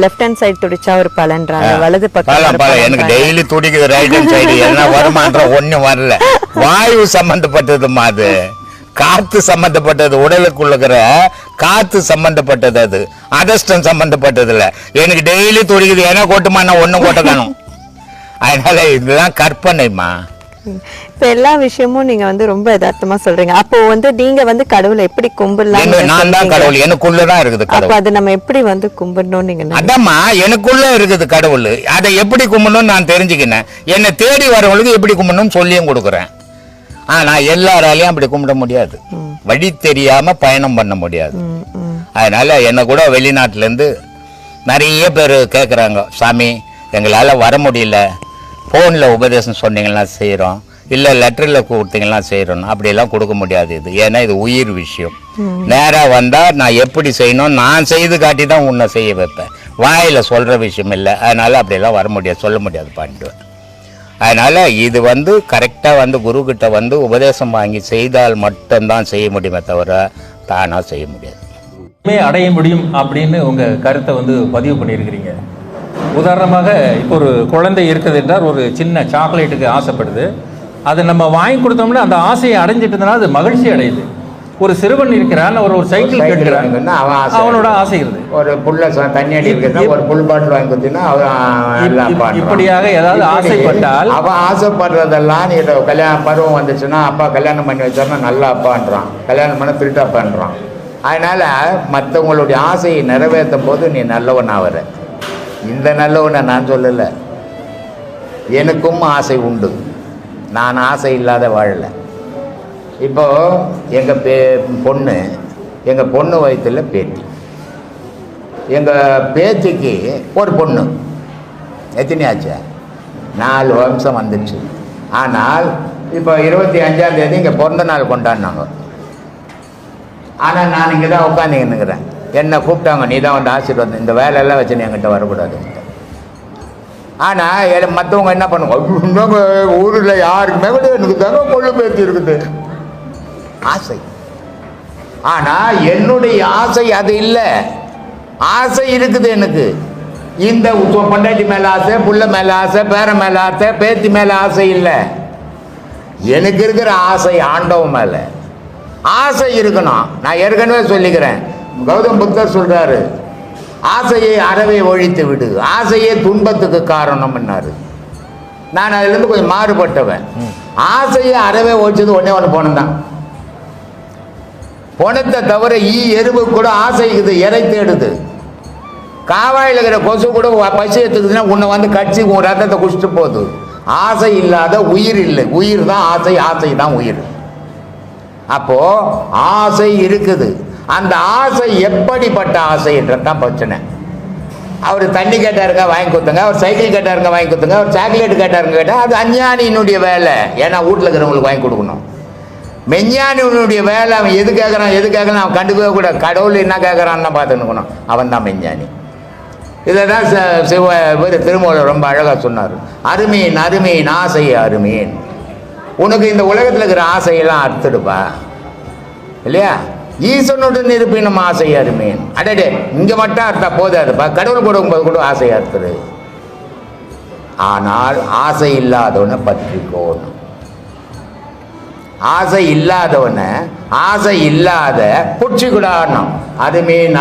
லெஃப்ட் ஹேண்ட் சைடு துடிச்சா ஒரு பலன்றாங்க, வலது பக்கம் எனக்கு டெய்லி துடிக்குது ரைட் ஹேண்ட் சைடு. என்ன வருமான்ற ஒண்ணும் வரல. வாயு சம்பந்தப்பட்டதுமா, அது காத்து சம்பந்தப்பட்டது, உடலுக்குள்ள காத்து சம்பந்தப்பட்டது, அது அதிர்ஷ்டம் சம்பந்தப்பட்டது இல்ல. எனக்கு டெய்லி துடிக்குது, ஏன்னா கோட்டுமா ஒன்னும் கோட்டக்கணும். அதனால இதுதான் கற்பனைமா. இப்ப எல்லா விஷயமும் நீங்க வந்து ரொம்ப யதார்த்தமா சொல்றீங்க. அப்போ வந்து நீங்க வந்து கடவுளை எப்படி கும்பிடலாம்? நான் தான் கடவுள், எனக்குள்ளதான் இருக்குது கடவுள். அது நம்ம எப்படி வந்து கும்பிடணும் நீங்க? அதாம்மா, எனக்குள்ள இருக்குது கடவுள். அதை எப்படி கும்பிடணும்னு நான் தெரிஞ்சுக்கினேன். என்னை தேடி வரவங்களுக்கு எப்படி கும்பிடணும்னு சொல்லியும் கொடுக்குறேன். ஆனா எல்லாராலையும் அப்படி கும்பிட முடியாது. வழி தெரியாம பயணம் பண்ண முடியாது. அதனால என்ன கூட வெளிநாட்டுல இருந்து நிறைய பேர் கேட்குறாங்க, சாமி எங்களால வர முடியல, ஃபோனில் உபதேசம் சொன்னீங்கன்னா செய்கிறோம், இல்லை லெட்டரில் கொடுத்தீங்கன்னா செய்கிறோம். அப்படியெல்லாம் கொடுக்க முடியாது. இது ஏன்னா இது உயிர் விஷயம். நேராக வந்தால் நான் எப்படி செய்யணும், நான் செய்து காட்டி தான் உன்னை செய்ய வைப்பேன். வாயில் சொல்கிற விஷயம் இல்லை. அதனால் அப்படியெல்லாம் வர முடியாது, சொல்ல முடியாது, பண்ணிடுவேன். அதனால் இது வந்து கரெக்டாக வந்து குருக்கிட்ட வந்து உபதேசம் வாங்கி செய்தால் மட்டும்தான் செய்ய முடியுமே தவிர தானாக செய்ய முடியாது. அடைய முடியும் அப்படின்னு உங்கள் கருத்தை வந்து பதிவு பண்ணியிருக்கிறீங்க. உதாரணமாக இப்போ ஒரு குழந்தை இருக்குது என்றால் ஒரு சின்ன சாக்லேட்டுக்கு ஆசைப்படுது. அதை நம்ம வாங்கி கொடுத்தோம்னா அந்த ஆசையை அடைஞ்சிட்டதுனால அது மகிழ்ச்சி அடையுது. ஒரு சிறுவன் இருக்கிறான், ஒரு சைக்கிள் கேட்கிறான், அவனோட ஆசை இருக்குது. ஒரு புல்ல தண்ணி அடிக்கிறதா ஒரு புல் பாட்டில் வாங்கி கொடுத்தீங்கன்னா இப்படியாக ஏதாவது ஆசைப்பட்டால் அவன் ஆசைப்படுறதெல்லாம் நீ கல்யாண பருவம் வந்துச்சுன்னா அப்பா கல்யாணம் பண்ணி வச்சாருன்னா நல்ல அப்பான்றான், கல்யாணம் பண்ண திருட்டு அப்பான்றான். அதனால மற்றவங்களுடைய ஆசையை நிறைவேற்றும் போது நீ நல்லவன் ஆவற. இந்த நல்லவனை நான் சொல்லலை, எனக்கும் ஆசை உண்டு, நான் ஆசை இல்லாத வாழலை. இப்போது எங்கள் பொண்ணு வயிற்றுல பேத்தி, எங்கள் பேத்திக்கு ஒரு பொண்ணு எத்தனையாச்சு 4 வருஷம் வந்துச்சு. ஆனால் இப்போ 25ஆம் தேதி இங்கே பிறந்த நாள் கொண்டாடினாங்க. ஆனால் நான் இங்கே தான் உட்காந்துக்கின்னுக்கிறேன். என்னை கூப்பிட்டாங்க, நீ தான் வந்து ஆசீர்வாதம், இந்த வேலையெல்லாம் வச்சு நீ என்கிட்ட வரக்கூடாது. ஆனால் மற்றவங்க என்ன பண்ணுவாங்க, ஊரில் யாருக்குமே கூட எனக்கு தாங்க கொள்ளு பேத்தி இருக்குது ஆசை. ஆனால் என்னுடைய ஆசை அது இல்லை. ஆசை இருக்குது எனக்கு. இந்த பொண்டாட்டி மேலே ஆசை, புள்ள மேலே ஆசை, பேர மேலே ஆசை, பேத்தி மேலே ஆசை இல்லை. எனக்கு இருக்கிற ஆசை ஆண்டவன் மேலே ஆசை இருக்கணும். நான் ஏற்கனவே சொல்லிக்கிறேன், கௌதம் புத்தர் சொல்றாரு, ஆசையை அறவே ஒழித்து விடு, ஆசையே துன்பத்துக்கு காரணம் என்னாரு. நான் அதுலேருந்து கொஞ்சம் மாறுபட்டவன். ஆசையை அறவே ஒழிச்சது ஒன்று போனம் தான். பணத்தை தவிர எறும்பு கூட ஆசை இருக்குது, இறை தேடுது. காவாயில் இருக்கிற கொசு கூட பசி எடுத்துக்குதுன்னா உன்னை வந்து கட்சி உன் ரத்தத்தை குடிச்சிட்டு போகுது. ஆசை இல்லாத உயிர் இல்லை. உயிர் தான் ஆசை, ஆசை தான் உயிர். அப்போ ஆசை இருக்குது. அந்த ஆசை எப்படிப்பட்ட ஆசைன்றதான் பிரச்சனை. அவர் தண்ணி கேட்டாருங்க வாங்கி கொடுத்துங்க, அவர் சைக்கிள் கேட்டாருங்க வாங்கி கொடுத்துங்க, அவர் சாக்லேட் கேட்டாருங்க கேட்டால் அது அஞ்ஞானியினுடைய வேலை. ஏன்னா வீட்டில் இருக்கிறவங்களுக்கு வாங்கி கொடுக்கணும். மெஞ்ஞானியினுடைய வேலை அவன் எது கேட்கறான் அவன் கண்டுக்கவே கூட. கடவுள் என்ன கேட்குறான்னு பார்த்துக்கணும், அவன் தான் மெஞ்ஞானி. இதை தான் திருமூலர் ரொம்ப அழகாக சொன்னார். அருமீன் ஆசை அருமீன். உனக்கு இந்த உலகத்தில் இருக்கிற ஆசையெல்லாம் அறுத்துடுப்பா இல்லையா. ஈசனுடன் இருப்பினும் ஆசை அருமீன். அடடே இங்கே மட்டும் அறுத்தா போதாதுப்பா, கடவுள் கொடுக்கும்போது கூட ஆசை அறுத்துடு. ஆனால் ஆசை இல்லாதவனை பற்றிக்கோணும். ஆசை இல்லாதவனை ஆசை இல்லாத புடிச்சுக்கிடாணும். அருமீன்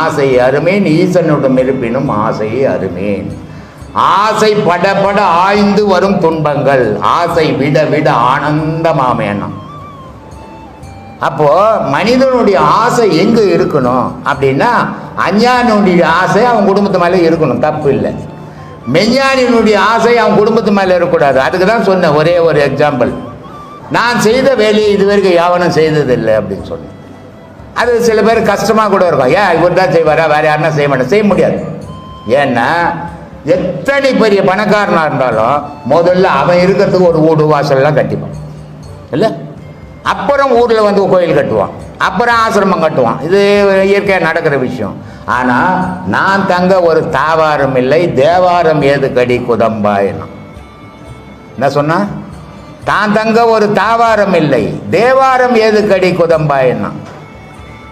ஆசை அருமீன், ஈசனுடன் இருப்பினும் ஆசை அருமீன். ஆசை படபட ஆய்ந்து வரும் துன்பங்கள் ஆசை விட விட ஆனந்தமாமேனம். அப்போது மனிதனுடைய ஆசை எங்கே இருக்கணும் அப்படின்னா, அஞ்ஞானியுடைய ஆசை அவன் குடும்பத்து மேலே இருக்கணும், தப்பு இல்லை. மெஞ்ஞானியினுடைய ஆசை அவன் குடும்பத்து மேலே இருக்கக்கூடாது. அதுக்கு தான் சொன்னேன் ஒரே ஒரு எக்ஸாம்பிள். நான் செய்த வேலையை இது வரைக்கும் யாவனும் செய்ததில்லை அப்படின்னு சொன்னேன். அது சில பேர் கஷ்டமாக கூட இருக்கும். ஏன் இவர் தான் செய்வாரா, வேறு யாருன்னா செய்ய மாட்டேன், செய்ய முடியாது. ஏன்னா எத்தனை பெரிய பணக்காரனாக இருந்தாலும் முதல்ல அவன் இருக்கிறதுக்கு ஒரு வீடு வாசல்லாம் கட்டிப்பான் இல்லை, அப்புறம் ஊரில் வந்து கோயில் கட்டுவான், அப்புறம் ஆசிரமம் கட்டுவான். இது இயற்கையாக நடக்கிற விஷயம். ஆனால் நான் தங்க ஒரு தாவாரம் இல்லை, தேவாரம் ஏது கடி குதம்பாயினா என்ன சொன்னா, தான் தங்க ஒரு தாவாரம் இல்லை, தேவாரம் ஏது கடி குதம்பாயினா.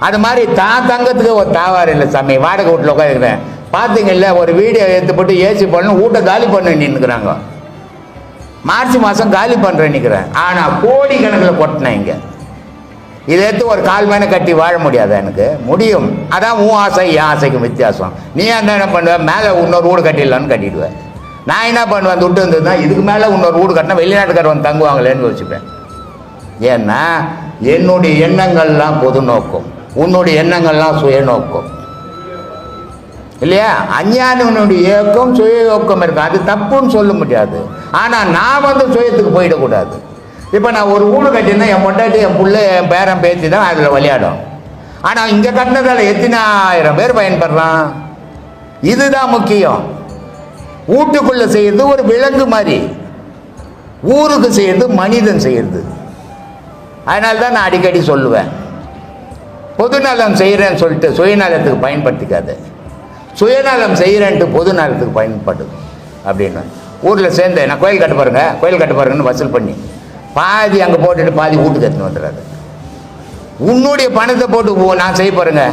அது மாதிரி தான் தங்கத்துக்கு ஒரு தாவாரம் இல்லை சாமி. வாடகை வீட்டில் உட்காந்துக்கிறேன் பார்த்தீங்கல்ல, ஒரு வீடியோ எடுத்து போட்டு ஏசி பண்ணணும், வீட்டை காலி பண்ண நின்றுக்கிறாங்க. மார்ச் மாதம் காலி பண்ணுறேன் நிற்கிறேன். ஆனால் கோடி கணக்கில் கொட்டினேன் இங்கே. இதை எடுத்து ஒரு கால் மேலே கட்டி வாழ முடியாது, எனக்கு முடியும். அதான் உன் ஆசை என் ஆசைக்கும் வித்தியாசம். நீ என்ன பண்ணுவேன், மேலே இன்னொரு வீடு கட்டிடலான்னு கட்டிடுவேன். நான் என்ன பண்ணுவேன், துட்டு வந்ததுன்னா இதுக்கு மேலே இன்னொரு வீடு கட்டினா வெளிநாட்டுக்காரர் வந்து தங்குவாங்களேன்னு யோசிப்பேன். ஏன்னா என்னுடைய எண்ணங்கள்லாம் பொது நோக்கம், உன்னுடைய எண்ணங்கள்லாம் சுய நோக்கம் இல்லையா. அஞ்ஞானினுடைய இயக்கம் சுய இயக்கம் இருக்கு, அது தப்புன்னு சொல்ல முடியாது. ஆனால் நான் வந்து சுயத்துக்கு போயிடக்கூடாது. இப்போ நான் ஒரு வீடு கட்டினா என் பொண்டாட்டி என் பிள்ளை என் பேரன் பேச்சு தான் அதில் விளையாடும். ஆனால் இங்கே கட்டினதால் எத்தனை ஆயிரம் பேர் பயன்படுறான். இதுதான் முக்கியம். வீட்டுக்குள்ளே செய்யறது ஒரு விலங்கு மாதிரி, ஊருக்கு செய்யறது மனிதன் செய்யறது. அதனால தான் நான் அடிக்கடி சொல்லுவேன், பொதுநலம் செய்கிறேன்னு சொல்லிட்டு சுயநலத்துக்கு பயன்படுத்திக்காது, சுயநலம் செய்கிறேன்ட்டு பொது நலத்துக்கு பயன்படுது அப்படின்னு. ஊரில் சேர்ந்து நான் கோயில் கட்ட பாருங்க, கோயில் கட்ட பாருங்கன்னு வசூல் பண்ணி பாதி அங்கே போட்டுட்டு பாதி வீட்டுக்கு எடுத்துன்னு வந்துடுறாரு. உன்னுடைய பணத்தை போட்டு நான் செய்ய பாருங்க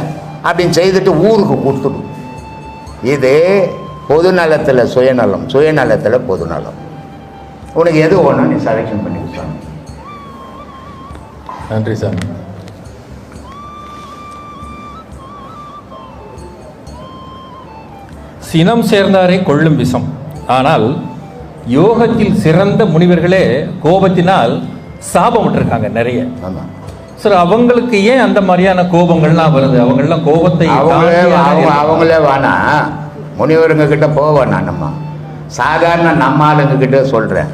அப்படின்னு செய்துட்டு ஊருக்கு கொடுத்துடும். இது பொதுநலத்தில் சுயநலம், சுயநலத்தில் பொதுநலம். உனக்கு எது ஒன்று நீ செலெக்ஷன் பண்ணி கொடுத்தாங்க. நன்றி சார். சினம் சேர்ந்தாரை கொள்ளும் விஷம். ஆனால் யோகத்தில் சிறந்த முனிவர்களே கோபத்தினால் சாபம் விட்டுருக்காங்க நிறைய. ஆமாம் சார், அவங்களுக்கு ஏன் அந்த மாதிரியான கோபங்கள்லாம் வருது? அவங்கெல்லாம் கோபத்தை அவங்களே வேணா முனிவருங்க கிட்ட போவேண்ணா. நம்ம சாதாரண நம்ம ஆளுங்க கிட்ட சொல்கிறேன்.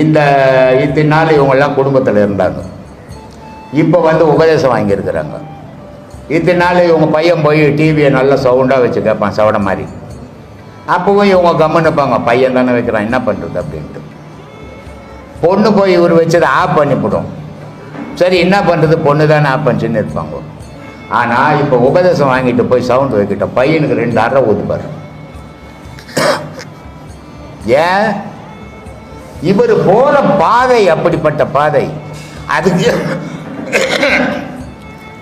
இத்தனை நாள் இவங்கெல்லாம் குடும்பத்தில் இருந்தாங்க, இப்போ வந்து உபதேசம் வாங்கியிருக்கிறாங்க. இத்தனை நாள் இவங்க பையன் போய் டிவியை நல்லா சவுண்டாக வச்சு கேட்பான், சவடை மாதிரி. அப்போவும் இவங்க கம்முன்னுப்பாங்க, பையன் தானே வைக்கிறான் என்ன பண்ணுறது அப்படின்ட்டு. பொண்ணு போய் இவர் வச்சதை ஆஃப் பண்ணிவிடும். சரி என்ன பண்ணுறது, பொண்ணு தானே ஆஃப் பண்ணிச்சுன்னு இருப்பாங்க. ஆனால் இப்போ உபதேசம் வாங்கிட்டு போய் சவுண்டு வைக்கிட்டோம், பையனுக்கு 2 அரை ஊதுப்பார். ஏன், இவர் போகிற பாதை அப்படிப்பட்ட பாதை.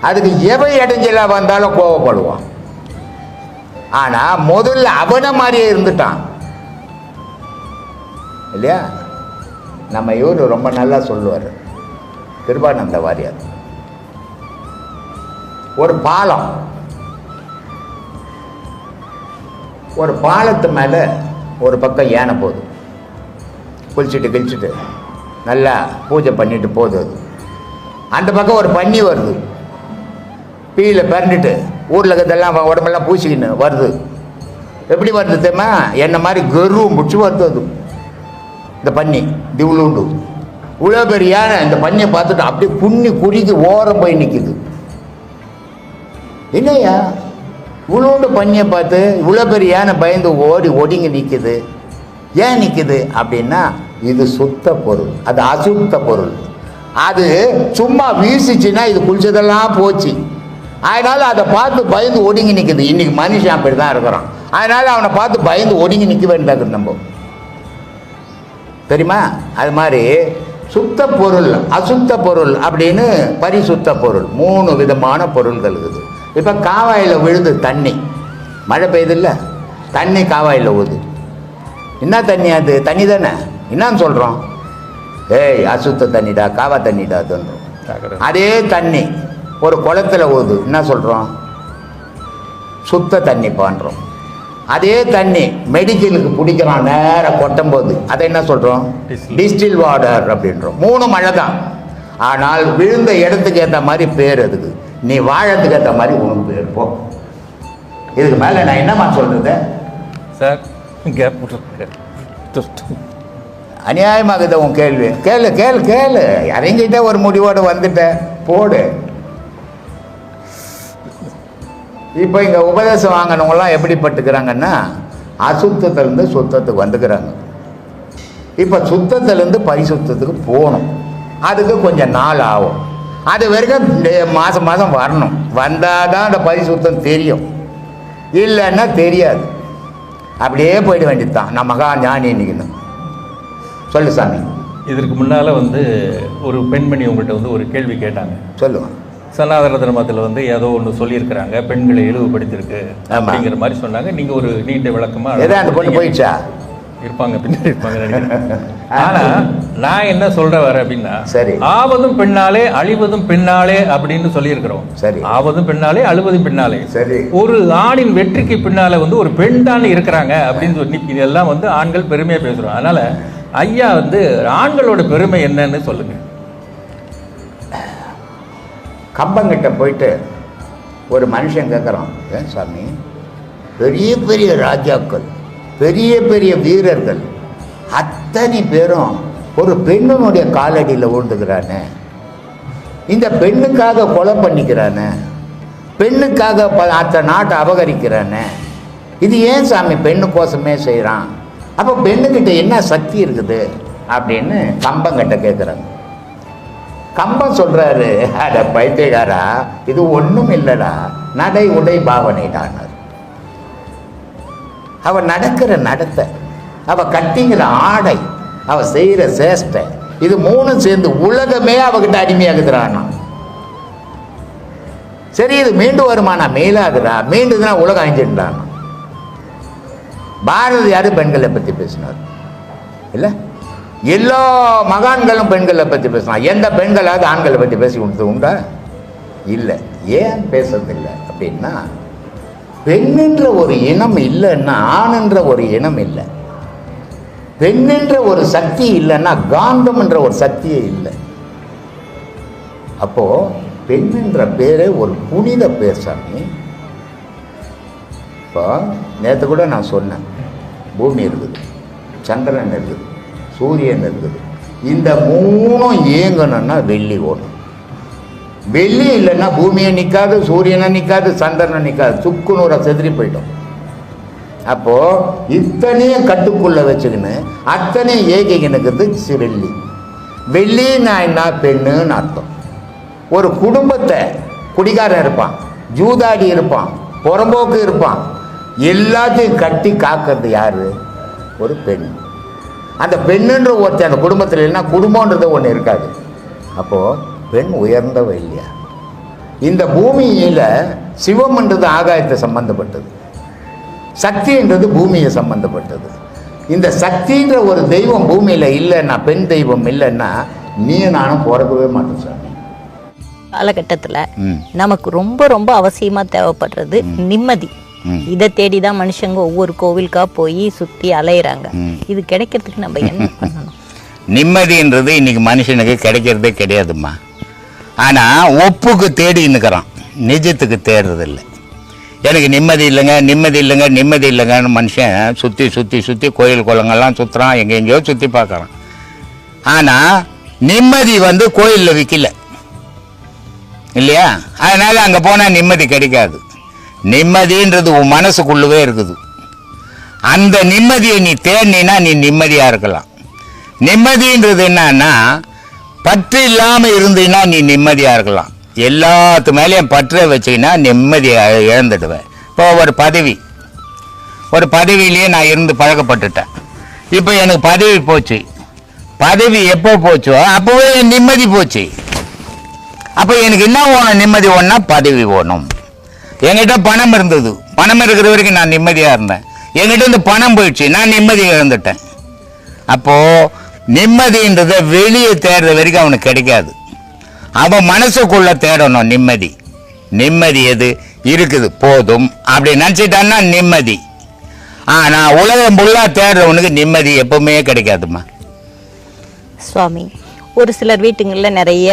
அதுக்கு எவை இடைஞ்சலாக வந்தாலும் கோவப்படுவான். ஆனால் முதல்ல அவனை மாதிரியே இருந்துட்டான் இல்லையா. நம்ம இவர் ரொம்ப நல்லா சொல்லுவார், கிருபானந்த வாரியார். ஒரு பாலம், ஒரு பாலத்து மேலே ஒரு பக்கம் யானை போகுது, குளிச்சுட்டு கிழிச்சிட்டு நல்லா பூஜை பண்ணிட்டு போகுது. அந்த பக்கம் ஒரு பன்னி வருது, பீல பிறண்டுட்டு ஊரில் இருக்கிறதெல்லாம் உடம்பெல்லாம் பூசிக்கின்னு வருது. எப்படி வருது தெரியுமா, என்ன மாதிரி கருவும் பிடிச்சி வருது. அது இந்த பன்னி திவுளுண்டு இவ்வளோ பெரிய யானை. இந்த பன்னியை பார்த்துட்டு அப்படியே புண்ணி குறுகி ஓரம் போய் நிற்கிது. என்னையா இவ்வளோண்டு பன்னியை பார்த்து இவ்வளோ பெரிய யானை பயந்து ஓடி ஒடுங்கி நிற்குது. ஏன் நிற்குது அப்படின்னா, இது சுத்த பொருள், அது அசுத்த பொருள். அது சும்மா வீசிச்சுன்னா இது குளிச்சதெல்லாம் போச்சு. அதனால அதை பார்த்து பயந்து ஒடுங்கி நிற்குது. இன்னைக்கு மனுஷன் அப்படி தான் இருக்கிறான். அதனால அவனை பார்த்து பயந்து ஒடுங்கி நிற்க வேண்டாது நம்ம, தெரியுமா. அது மாதிரி சுத்த பொருள் அசுத்த பொருள் அப்படின்னு பரிசுத்த பொருள் 3 விதமான பொருள்கள் இருக்குது. இப்போ காவாயில் விழுது தண்ணி, மழை பெய்யுது இல்லை, தண்ணி காவாயில் ஊது. என்ன தண்ணி அது, தண்ணி தானே, என்னன்னு சொல்கிறோம், ஏய் அசுத்த தண்ணிடா, காவா தண்ணிடா தோன்றோம். அதே தண்ணி ஒரு குளத்துல ஊது, என்ன சொல்கிறோம், சுத்த தண்ணி பண்ணுறோம். அதே தண்ணி மெடிக்கலுக்கு பிடிக்கிறான் நேராக கொட்டும் போது அதை என்ன சொல்கிறோம், டிஸ்டில் வாட்டர் அப்படின்றோம். 3 மழை தான். ஆனால் விழுந்த இடத்துக்கு ஏற்ற மாதிரி பேர் அதுக்கு. நீ வாழறதுக்கு ஏற்ற மாதிரி உனக்கு பேர். போ. இதுக்கு மேலே நான் என்னம்மா சொல்றது? சார் அநியாயமாகுது உன் கேள்வி. கேளு கேளு கேளு. இறங்கிட்ட ஒரு முடிவோடு வந்துட்ட போடு. இப்போ இங்கே உபதேசம் வாங்கினவங்களாம் எப்படி பட்டுக்கிறாங்கன்னா அசுத்தத்திலேருந்து சுத்தத்துக்கு வந்துக்கிறாங்க. இப்போ சுத்தத்திலேருந்து பரிசுத்தத்துக்கு போகணும். அதுக்கு கொஞ்சம் நாள் ஆகும். அது வரைக்கும் மாதம் மாதம் வரணும். வந்தால் தான் அந்த பரிசுத்தம் தெரியும், இல்லைன்னா தெரியாது. அப்படியே போயிட வேண்டியது தான். நான் மகா ஞானி நிற்கணும். சொல்லு சாமி. இதற்கு முன்னால் வந்து ஒரு பெண்மணி உங்கள்கிட்ட வந்து ஒரு கேள்வி கேட்டாங்க. சொல்லுவேன். சனாதன தர்மத்தில் வந்து ஏதோ ஒன்று சொல்லியிருக்கிறாங்க, பெண்களை இழிவுபடுத்தியிருக்கு அப்படிங்கிற மாதிரி சொன்னாங்க. நீங்கள் ஒரு நீண்ட விளக்கமாக ஏதோ அந்த பொண்ணு போயிடுச்சா? இருப்பாங்க, பின்னாடி இருப்பாங்க நினைக்கிறேன். ஆனால் நான் என்ன சொல்ற வர அப்படின்னா, சரி, ஆவதும் பெண்ணாலே அழிவதும் பெண்ணாலே அப்படின்னு சொல்லியிருக்கிறோம். சரி, ஆவதும் பெண்ணாலே அழுவதும் பெண்ணாலே. சரி, ஒரு ஆணின் வெற்றிக்கு பின்னால வந்து ஒரு பெண் தான் இருக்கிறாங்க அப்படின்னு சொல்லி இதெல்லாம் வந்து ஆண்கள் பெருமையா பேசுறோம். அதனால ஐயா வந்து ஆண்களோட பெருமை என்னன்னு சொல்லுங்க. கம்பங்கிட்ட போயிட்டு ஒரு மனுஷன் கேட்குறான், ஏன் சாமி பெரிய பெரிய ராஜாக்கள், பெரிய பெரிய வீரர்கள் அத்தனை பேரும் ஒரு பெண்ணுடைய காலடியில் ஊழ்ந்துக்கிறானே, இந்த பெண்ணுக்காக கொலை பண்ணிக்கிறானே, பெண்ணுக்காக அத்த நாட்டை அபகரிக்கிறானே, இது ஏன் சாமி பெண்ணுக்கோசமே செய்கிறான்? அப்போ பெண்ணுக்கிட்ட என்ன சக்தி இருக்குது அப்படின்னு கம்பங்கிட்ட கேட்குறாங்க. கம்பம் சொல்கிறாரு, அட பைத்தியக்காரா, இது ஒன்றும் இல்லைடா, நடை உடை பாவனைடானார். அவ நடக்கிற நடத்தை, அவ கட்டிங்கிற ஆடை, அவ செய்கிற சேஷ்டை, இது மூணும் சேர்ந்து உலகமே அவகிட்ட அடிமையாகுதுறானா. சரி, இது மீண்டு வருமானா? மேலாகுதா? மீண்டுதுன்னா உலகம் அழிஞ்சிருந்தானா? பாரதியார் பெண்களை பற்றி பேசினார் இல்லை? எல்லா மகான்களும் பெண்களை பற்றி பேசினான். எந்த பெண்களாவது ஆண்களை பற்றி பேசி கொடுத்து உண்டா? இல்லை. ஏன் பேசுறதில்லை அப்படின்னா, பெண்ணென்ற ஒரு இனம் இல்லைன்னா ஆணுன்ற ஒரு இனம் இல்லை. பெண்ணென்ற ஒரு சக்தி இல்லைன்னா காந்தம் என்ற ஒரு சக்தியே இல்லை. அப்போ பெண்ணென்ற பேரே ஒரு புனித பேர் சாமி. இப்போ நேற்று கூட நான் சொன்னேன், பூமி இருக்குது, சந்திரன் இருக்குது, சூரியன் இருக்குது. இந்த மூணும் இயங்கணும்னா வெள்ளி ஓடும். வெள்ளி இல்லைன்னா பூமியை நிற்காது, சூரியனை நிற்காது, சந்திரனை நிற்காது, சுக்குநூறை செதறி போயிட்டோம். அப்போது இத்தனையும் கட்டுக்குள்ளே வச்சுக்கின்னு அத்தனையும் ஏகிக்கினுக்குது வெள்ளி. வெள்ளின்னா என்ன? பெண்ணுன்னு அர்த்தம். ஒரு குடும்பத்தை குடிகாரன் இருப்பான், ஜூதாடி இருப்பான், புறம்போக்கு இருப்பான், எல்லாத்தையும் கட்டி காக்கிறது யாரு? ஒரு பெண். அந்த பெண்ணுன்ற ஒருத்தர் அந்த குடும்பத்தில் இல்லைன்னா குடும்பன்றது ஒன்று இருக்காது. அப்போது பெண் உயர்ந்தவ இல்லையா? இந்த பூமியில் சிவம்ன்றது ஆகாயத்தை சம்பந்தப்பட்டது, சக்தின்றது பூமியை சம்பந்தப்பட்டது. இந்த சக்தின்ற ஒரு தெய்வம் பூமியில் இல்லைன்னா, பெண் தெய்வம் இல்லைன்னா நீ நானும் பிறக்கவே மாட்டோம் சாமி. காலகட்டத்தில் நமக்கு ரொம்ப ரொம்ப அவசியமா தேவைப்படுறது நிம்மதி. இதை தேடிதான் மனுஷங்க ஒவ்வொரு கோவிலுக்கா போய் சுத்தி அலையிறாங்க. இது கிடைக்கிறதுக்கு நம்ம என்ன பண்ணணும்? நிம்மதின்றது இன்னைக்கு மனுஷனுக்கு கிடைக்கிறதே கிடையாதும்மா. ஆனால் ஒப்புக்கு தேடி நிற்கிறான், நிஜத்துக்கு தேடுறதில்லை. எனக்கு நிம்மதி இல்லைங்க, நிம்மதி இல்லைங்க, நிம்மதி இல்லைங்கன்னு மனுஷன் சுற்றி சுற்றி சுற்றி கோயில் குளங்கள்லாம் சுற்றுறான், எங்கெங்கேயோ சுற்றி பார்க்குறான். ஆனால் நிம்மதி வந்து கோயிலில் விற்கல இல்லையா? அதனால் அங்கே போனால் நிம்மதி கிடைக்காது. நிம்மதின்றது உன் மனசுக்குள்ளவே இருக்குது. அந்த நிம்மதியை நீ தேடினா நீ நிம்மதியாக இருக்கலாம். நிம்மதின்றது என்னன்னா, பற்று இல்லாமல் இருந்தீங்கன்னா நீ நிம்மதியாக இருக்கலாம். எல்லாத்து மேலேயும் பற்றை வச்சிங்கன்னா நிம்மதியை இழந்துடுவேன். இப்போ ஒரு பதவியிலேயே நான் இருந்து பழக்கப்பட்டுட்டேன். இப்போ எனக்கு பதவி போச்சு. பதவி எப்போ போச்சோ அப்போவே என் நிம்மதி போச்சு. அப்போ எனக்கு என்ன வேணும்? நிம்மதி ஒன்றா பதவி வேணும். என்கிட்ட பணம் இருந்தது, பணம் இருக்கிற வரைக்கும் நான் நிம்மதியாக இருந்தேன். என்கிட்ட இருந்து பணம் போயிடுச்சு, நான் நிம்மதியை இழந்துட்டேன். அப்போது நிம்மதின்றதை வெளியே தேடுற வரைக்கும் அவனுக்கு கிடைக்காது. அவன் மனசுக்குள்ளே தேடணும் நிம்மதி. நிம்மதி எது இருக்குது போதும் அப்படி நினச்சிட்டான்னா நிம்மதி. ஆனால் உலகம் ஃபுல்லாக தேடுறவனுக்கு நிம்மதி எப்பவுமே கிடைக்காதுமா. சுவாமி, ஒரு சிலர் வீட்டுங்களில் நிறைய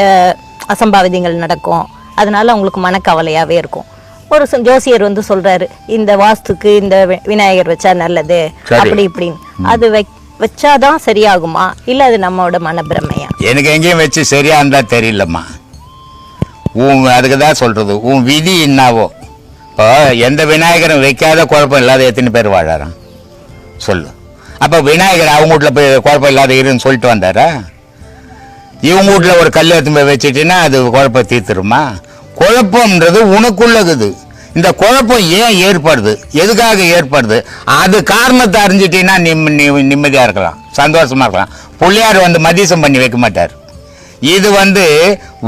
அசம்பாவிதங்கள் நடக்கும், அதனால அவங்களுக்கு மனக்கவலையாகவே இருக்கும். ஒரு ஜோசியர் வந்து சொல்றாரு, இந்த வாஸ்துக்கு இந்த விநாயகர் வச்சா நல்லது அப்படி இப்படின்னு. அது வச்சாதான் சரியாகுமா, இல்ல அது நம்மளோட மனப்பிரமையா? எனக்கு எங்கேயும் வச்சு சரியா இருந்தா தெரியலம்மா. அதுக்கு தான் சொல்றது, உன் விதி என்னாவோ. இப்போ எந்த விநாயகரும் வைக்காத குழப்பம் இல்லாத எத்தனை பேர் வாழறான் சொல்லு. அப்போ விநாயகர் அவங்க வீட்டில் போய் குழப்பம் இல்லாத இருன்னு சொல்லிட்டு வந்தாரா? இவங்க வீட்டில் ஒரு கல் எடுத்து போய் வச்சுட்டீங்கன்னா அது குழப்பம் தீர்த்துருமா? குழப்பம்ன்றது உனக்குள்ளது. இந்த குழப்பம் ஏன் ஏற்படுது, எதுக்காக ஏற்படுது, அது காரணத்தை அறிஞ்சிட்டீங்கன்னா நிம்மதியாக இருக்கலாம், சந்தோஷமாக இருக்கலாம். பிள்ளையார் வந்து மதியம் பண்ணி வைக்க மாட்டார். இது வந்து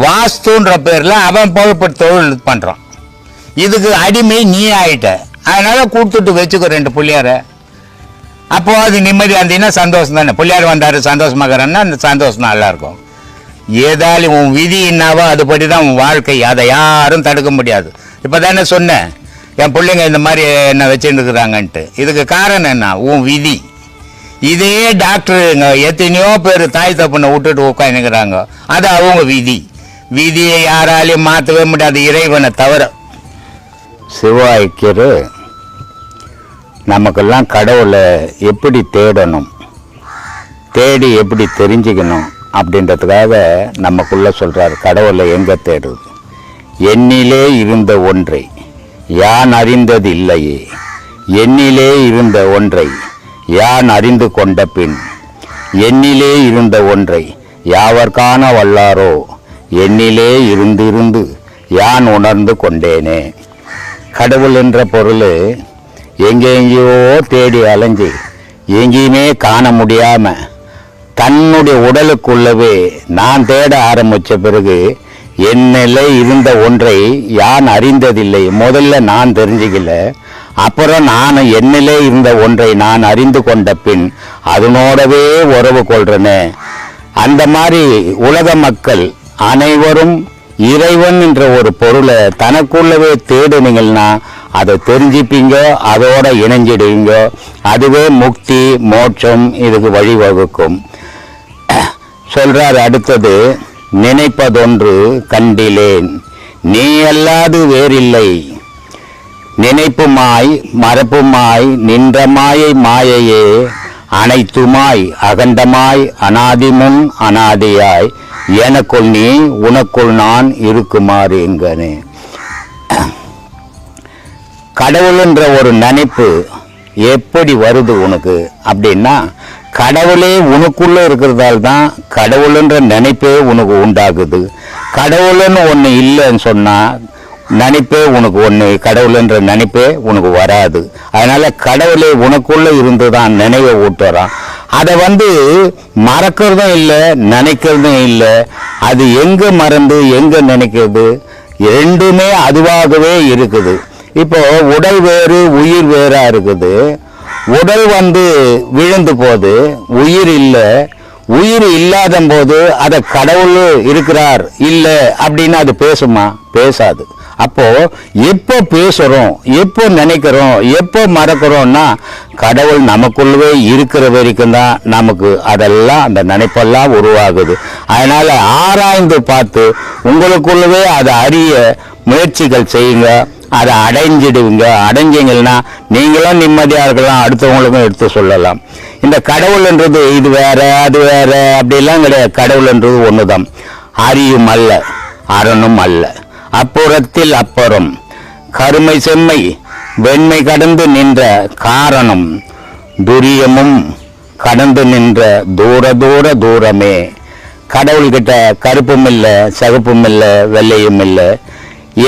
வாஸ்துன்ற பேரில் அவன் பொழுப்பு தொழில் பண்ணுறான். இதுக்கு அடிமை நீ ஆயிட்ட. அதனால கொடுத்துட்டு வச்சுக்கோ 2 பிள்ளையார. அப்போ அது நிம்மதியாக இருந்தீங்கன்னா சந்தோஷம் தானே. பிள்ளையார் வந்தார் சந்தோஷமாகறான்னா அந்த சந்தோஷம் நல்லா இருக்கும். ஏதாலும் உன் விதி என்னாவோ அதுபடி தான் உன் வாழ்க்கை, அதை யாரும் தடுக்க முடியாது. இப்போ தானே சொன்னேன் என் பிள்ளைங்க இந்த மாதிரி என்ன வச்சுட்டு இருக்கிறாங்கன்ட்டு. இதுக்கு காரணம் என்ன, உன் விதி. இதே டாக்டருங்க எத்தனையோ பேர் தாய் தப்புனை விட்டுட்டு உட்காந்துக்கிறாங்க, அது அவங்க விதி. விதியை யாராலையும் மாற்றவே முடியாது, இறைவனை தவிர. சிவாய்க்கரு நமக்கெல்லாம் கடவுளை எப்படி தேடணும், தேடி எப்படி தெரிஞ்சுக்கணும் அப்படின்றதுக்காக நமக்குள்ள சொல்றாரு. கடவுளை எங்க தேடுறது? என்னிலே இருந்த ஒன்றை யான் அறிந்தது இல்லையே, என்னிலே இருந்த ஒன்றை யான் அறிந்து கொண்ட பின், என்னிலே இருந்த ஒன்றை யாவர் காண வல்லாரோ, என்னிலே இருந்து யான் உணர்ந்து கொண்டேனே. கடவுள் என்ற பொருள் எங்கெங்கேயோ தேடி அலைஞ்சு எங்கேயுமே காண முடியாம தன்னுடைய உடலுக்குள்ளவே நான் தேட ஆரம்பிச்ச பிறகு என்னிலே இருந்த ஒன்றை யான் அறிந்ததில்லை. முதல்ல நான் தெரிஞ்சுக்கல, அப்புறம் நான் என்னிலே இருந்த ஒன்றை நான் அறிந்து கொண்ட பின் அதனோடவே உறவு கொள்றேனே. அந்த மாதிரி உலக மக்கள் அனைவரும் இறைவன் என்ற ஒரு பொருளை தனக்குள்ளவே தேடுனீங்கன்னா அதை தெரிஞ்சுப்பீங்க, அதோட இணைஞ்சிடுவீங்க. அதுவே முக்தி மோட்சம் இதுக்கு வழிவகுக்கும். சொல்றார் அடுத்தது, நினைப்பதொன்று கண்டிலேன் நீ அல்லாது வேறில்லை, நினைப்புமாய் மறப்புமாய் நின்ற மாயை மாயையே, அனைத்துமாய் அகண்டமாய் அனாதிமுன் அனாதியாய், எனக்குள் நீ உனக்குள் நான் இருக்குமாறு எங்கனே. கடவுள் என்ற ஒரு நினைப்பு எப்படி வருது உனக்கு அப்படின்னா, கடவுளே உனக்குள்ள இருக்கிறதால தான் கடவுள்ன்ற நினைப்பே உனக்கு உண்டாகுது. கடவுள்னு ஒன்று இல்லைன்னு சொன்னா நினைப்பே உனக்கு ஒன்று, கடவுள்ன்ற நினைப்பே உனக்கு வராது. அதனால கடவுளே உனக்குள்ள இருந்து தான் நினைவை ஊட்டுறான். அதை மறக்கிறதும் இல்லை நினைக்கிறதும் இல்லை. அது எங்க மறந்து எங்க நினைக்கிறது, ரெண்டுமே அதுவாகவே இருக்குது. இப்போ உடல் வேறு உயிர் வேறா இருக்குது. உடல் விழுந்து போது உயிர் இல்லை. உயிர் இல்லாத போது அதை கடவுள் இருக்கிறார் இல்லை அப்படின்னு அது பேசுமா? பேசாது. அப்போ எப்போ பேசுறோம், எப்போ நினைக்கிறோம், எப்போ மறக்கிறோம்னா கடவுள் நமக்குள்ளவே இருக்கிற வரைக்கும் தான் நமக்கு அதெல்லாம் அந்த நினைப்பெல்லாம் உருவாகுது. அதனால ஆராய்ந்து பார்த்து உங்களுக்குள்ளவே அதை அறிய முயற்சிகள் செய்யுங்க. அதை அடைஞ்சிடுவீங்க. அடைஞ்சிங்கன்னா நீங்களும் நிம்மதியா இருக்கலாம், அடுத்தவங்களுக்கும் எடுத்து சொல்லலாம். இந்த கடவுள்ன்றது இது வேற அது வேற அப்படிலாம் கிடையாது. கடவுள்ன்றது ஒண்ணுதான். அறியும் அல்ல அரணும் அல்ல, அப்புறத்தில் அப்புறம் கருமை செம்மை வெண்மை கடந்து நின்ற காரணம், துரியமும் கடந்து நின்ற தூர தூர தூரமே. கடவுள்கிட்ட கருப்பும் இல்லை சிகப்பும் இல்லை வெள்ளையும் இல்லை,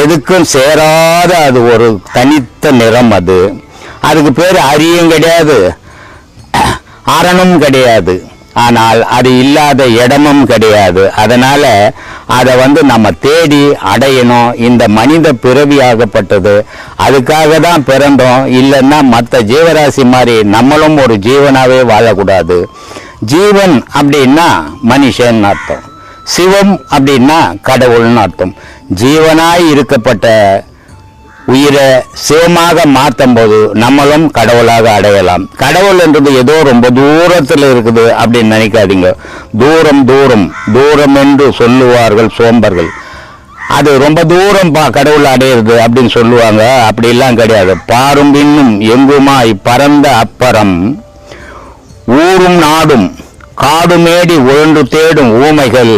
எதுக்கும் சேராத அது ஒரு தனித்த நிறம். அதுக்கு பேர் அரியும் கிடையாது அரணும் கிடையாது, ஆனால் அது இல்லாத இடமும் கிடையாது. அதனால அதை நம்ம தேடி அடையணும். இந்த மனித பிறவியாகப்பட்டது அதுக்காக தான் பிறந்தோம். இல்லைன்னா மற்ற ஜீவராசி மாதிரி நம்மளும் ஒரு ஜீவனாவே வாழக்கூடாது. ஜீவன் அப்படின்னா மனுஷன் அர்த்தம், சிவம் அப்படின்னா கடவுள்னு அர்த்தம். ஜீவனாய் இருக்கப்பட்ட உயிரை சிவமாக மாற்றும் போது நம்மளும் கடவுளாக அடையலாம். கடவுள் என்றது ஏதோ ரொம்ப தூரத்தில் இருக்குது அப்படின்னு நினைக்காதீங்க. தூரம் தூரம் தூரம் என்று சொல்லுவார்கள் சோம்பர்கள். அது ரொம்ப தூரம் கடவுள் அடையிறது அப்படின்னு சொல்லுவாங்க. அப்படிலாம் கிடையாது. பாரும் இன்னும் எங்குமாய் பரந்த அப்பறம் ஊரும் நாடும் காடுமேடி உழன்று தேடும் ஊமைகள்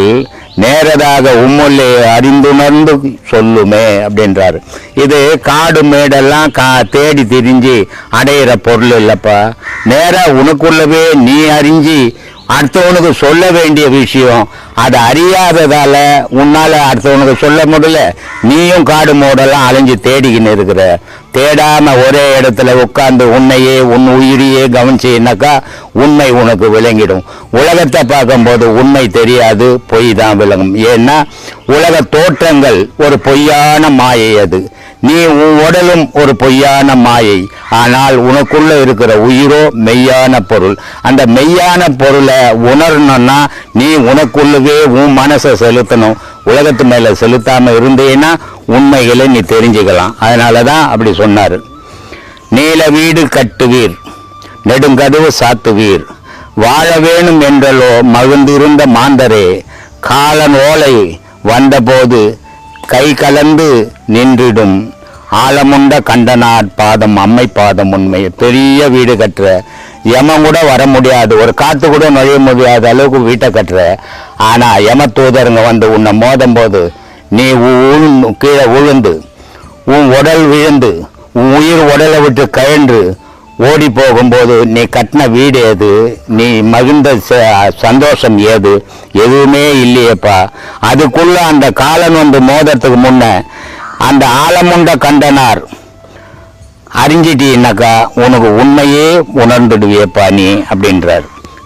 நேரதாக உம்முள்ளே அறிந்துணர்ந்து சொல்லுமே அப்படின்றாரு. இது காடு மேடெல்லாம் தேடி திரிஞ்சு அடையிற பொருள் இல்லப்பா. நேரா உனக்குள்ளவே நீ அறிஞ்சு அடுத்தவனுக்கு சொல்ல வேண்டிய விஷயம். அதை அறியாததால உன்னால அடுத்தவனுக்கு சொல்ல முடியல. நீயும் காடு மோடெல்லாம் அலைஞ்சு தேடிக்கின்னு இருக்கிற. தேடாம ஒரே இடத்துல உட்கார்ந்து உன்னையே உன் உயிரியே கவனிச்சீன்னாக்கா உண்மை உனக்கு விளங்கிடும். உலகத்தை பார்க்கும்போது உண்மை தெரியாது, பொய் தான் விளங்கும். ஏன்னா உலக தோற்றங்கள் ஒரு பொய்யான மாயை. அது நீ உன் உடலும் ஒரு பொய்யான மாயை. ஆனால் உனக்குள்ள இருக்கிற உயிரோ மெய்யான பொருள். அந்த மெய்யான பொருளை உணரணும்னா நீ உனக்குள்ளவே உன் மனசை செலுத்தணும். உலகத்து மேல செலுத்தாம இருந்தேன்னா உண்மைகளை நீ தெரிஞ்சுக்கலாம். அதனாலதான் அப்படி சொன்னாரு. நீல வீடு கட்டுவீர், நெடுங்கதவு சாத்துவீர், வாழ வேணும் என்றலோ மகிழ்ந்திருந்த மாந்தரே, காலன் ஓலை வந்தபோது கை கலந்து நின்றிடும் ஆலமுண்ட கண்டனார் பாதம் அம்மை பாதம் உண்மை. பெரிய வீடு கட்டுற, யமன் கூட வர முடியாது, ஒரு காத்து கூட நுழைய முடியாத அளவுக்கு வீட்டை கட்டுற. ஆனா யம தூதருங்க வந்து உன்னை மோதும் போது நீ கீழே விழுந்து உன் உடல் விழுந்து உன் உயிர் உடலை விட்டு கழன்று ஓடி போகும்போது நீ கட்டின வீடு ஏது? நீ மகிழ்ந்த சந்தோஷம் ஏது? எதுவுமே இல்லையப்பா. அதுக்குள்ள அந்த காலன் வந்து மோதறதுக்கு முன்ன அந்த ஆலமுண்ட கண்டனார் அறிஞ்சிட்டீன்னாக்கா உனக்கு உண்மையே உணர்ந்துடுவியப்பா நீ அப்படின்றார்.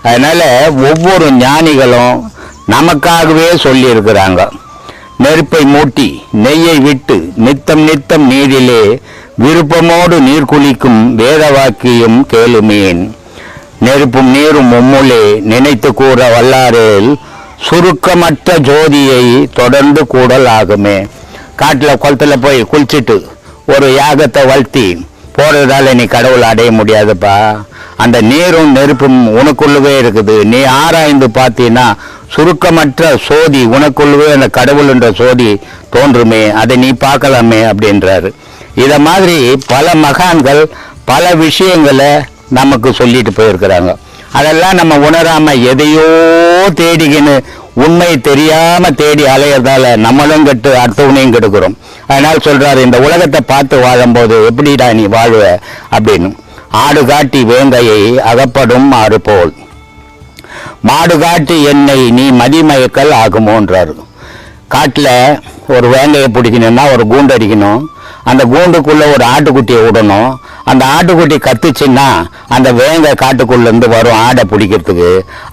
அதனால ஒவ்வொரு ஞானிகளும் நமக்காகவே சொல்லி இருக்கிறாங்க. நெருப்பை மூட்டி நெய்யை விட்டு நித்தம் நித்தம் நீரிலே விருப்பமோடு நீர் குளிக்கும் வேத வாக்கியம் கேளுமேன். நெருப்பும் நீரும் உம்முளே நினைத்து கூற வல்லாரேல் சுருக்கமற்ற ஜோதியை தொடர்ந்து கூடல் ஆகுமே. காட்டில் குளத்துல போய் குளிச்சுட்டு ஒரு யாகத்தை வளர்த்தி போறதால நீ கடவுளை அடைய முடியாதுப்பா. அந்த நீரும் நெருப்பும் உனக்குள்ளவே இருக்குது. நீ ஆராய்ந்து பார்த்தீங்கன்னா சுருக்கமற்ற சோதி உனக்குள்ளவே அந்த கடவுள் என்ற சோதி தோன்றுமே, அதை நீ பார்க்கலாமே அப்படின்றாரு. இத மாதிரி பல மகான்கள் பல விஷயங்களை நமக்கு சொல்லிட்டு போயிருக்கிறாங்க. அதெல்லாம் நம்ம உணராம எதையோ தேடிக்கின்னு உண்மை தெரியாம தேடி அலையறதால நம்மளும் கெட்டு அடுத்தவனையும் கெடுக்கிறோம். அதனால சொல்றாரு, இந்த உலகத்தை பார்த்து வாழும்போது எப்படிடா நீ வாழுவ அப்படின்னு. ஆடு காட்டி வேங்கையை அகப்படும் ஆறு போல் மாடு காட்டி என்னை நீ மதிமயக்கல் ஆகுமோன்றாரு. காட்டுல ஒரு வேங்கையை பிடிக்கணும்னா ஒரு கூண்டு அடிக்கணும். அந்த கூண்டுக்குள்ள ஒரு ஆட்டுக்குட்டியை விடணும். அந்த ஆட்டுக்குட்டி கத்துச்சுன்னா அந்த வேங்கை காட்டுக்குள்ள இருந்து வரும் ஆடை பிடிக்கிறதுக்கு.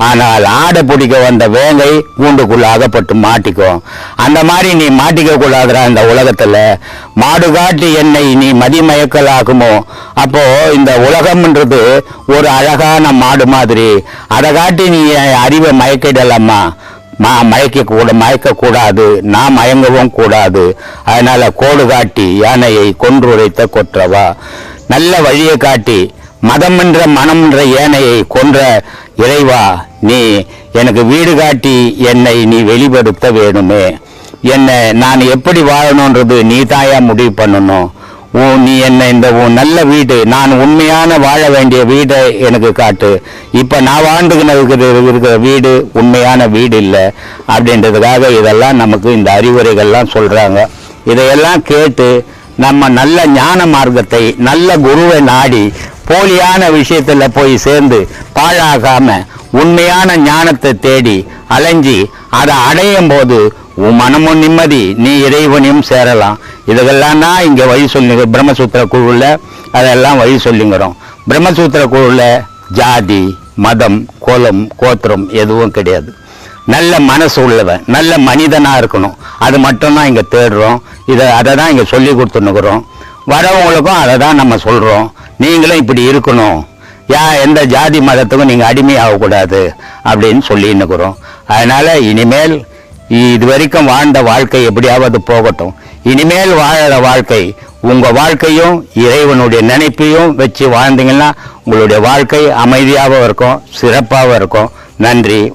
ஆனால் ஆடை பிடிக்க வந்த வேங்கை கூண்டுக்குள்ள அகப்பட்டு மாட்டிக்கும். அந்த மாதிரி நீ மாட்டிக்க கூடாதுடா இந்த உலகத்துல. மாடு காட்டி என்னை நீ மதிமயக்கல் ஆகுமோ. அப்போ இந்த உலகம்ன்றது ஒரு அழகான மாடு மாதிரி. அதை காட்டி நீ அறிவை மயக்கிடலாமா? மயக்க கூடாது, நான் மயங்கவும் கூடாது. அதனால கோடு காட்டி யானையை கொன்றுரைத்த கொற்றவா, நல்ல வழியை காட்டி மதம் என்ற மனம் என்ற ஏனையை கொன்ற இறைவா, நீ எனக்கு வீடு காட்டி என்னை நீ வெளிப்படுத்த வேணுமே. என்னை நான் எப்படி வாழணுன்றது நீ தாயா முடிவு பண்ணணும். நீ என்ன இந்த நல்ல வீடு, நான் உண்மையான வாழ வேண்டிய வீடை எனக்கு காட்டு. இப்ப நான் வாழ்ந்துக்கின இருக்கிற வீடு உண்மையான வீடு இல்லை அப்படின்றதுக்காக இதெல்லாம் நமக்கு இந்த அறிவுரைகள்லாம் சொல்றாங்க. இதையெல்லாம் கேட்டு நம்ம நல்ல ஞான மார்க்கத்தை நல்ல குருவை நாடி போலியான விஷயத்துல போய் சேர்ந்து பாழாகாம உண்மையான ஞானத்தை தேடி அலைஞ்சி அதை அடையும் போது உன் மனமும் நிம்மதி, நீ இறைவனையும் சேரலாம். இதுகெல்லாம் தான் இங்க வழி சொல்லுங்க. பிரம்மசூத்திர குழுல அதெல்லாம் வழி சொல்லுங்கிறோம். பிரம்மசூத்திர குழுல ஜாதி மதம் குலம் கோத்திரம் எதுவும் கிடையாது. நல்ல மனசு உள்ளவன் நல்ல மனிதனா இருக்கணும். அது மட்டும்தான் இங்க தேடுறோம். அதை தான் இங்க சொல்லி கொடுத்துன்னுக்குறோம். வரவங்களுக்கும் அதை தான் நம்ம சொல்றோம். நீங்களும் இப்படி இருக்கணும், எந்த ஜாதி மதத்துக்கும் நீங்க அடிமையாகக்கூடாது அப்படின்னு சொல்லின்னுக்குறோம். அதனால இனிமேல் இது வரைக்கும் வாழ்ந்த வாழ்க்கை எப்படியாவது போகட்டும். இனிமேல் வாழற வாழ்க்கை உங்கள் வாழ்க்கையும் இறைவனுடைய நினைப்பையும் வச்சு வாழ்ந்தீங்கன்னா உங்களுடைய வாழ்க்கை அமைதியாகவும் இருக்கும், சிறப்பாகவும் இருக்கும். நன்றி.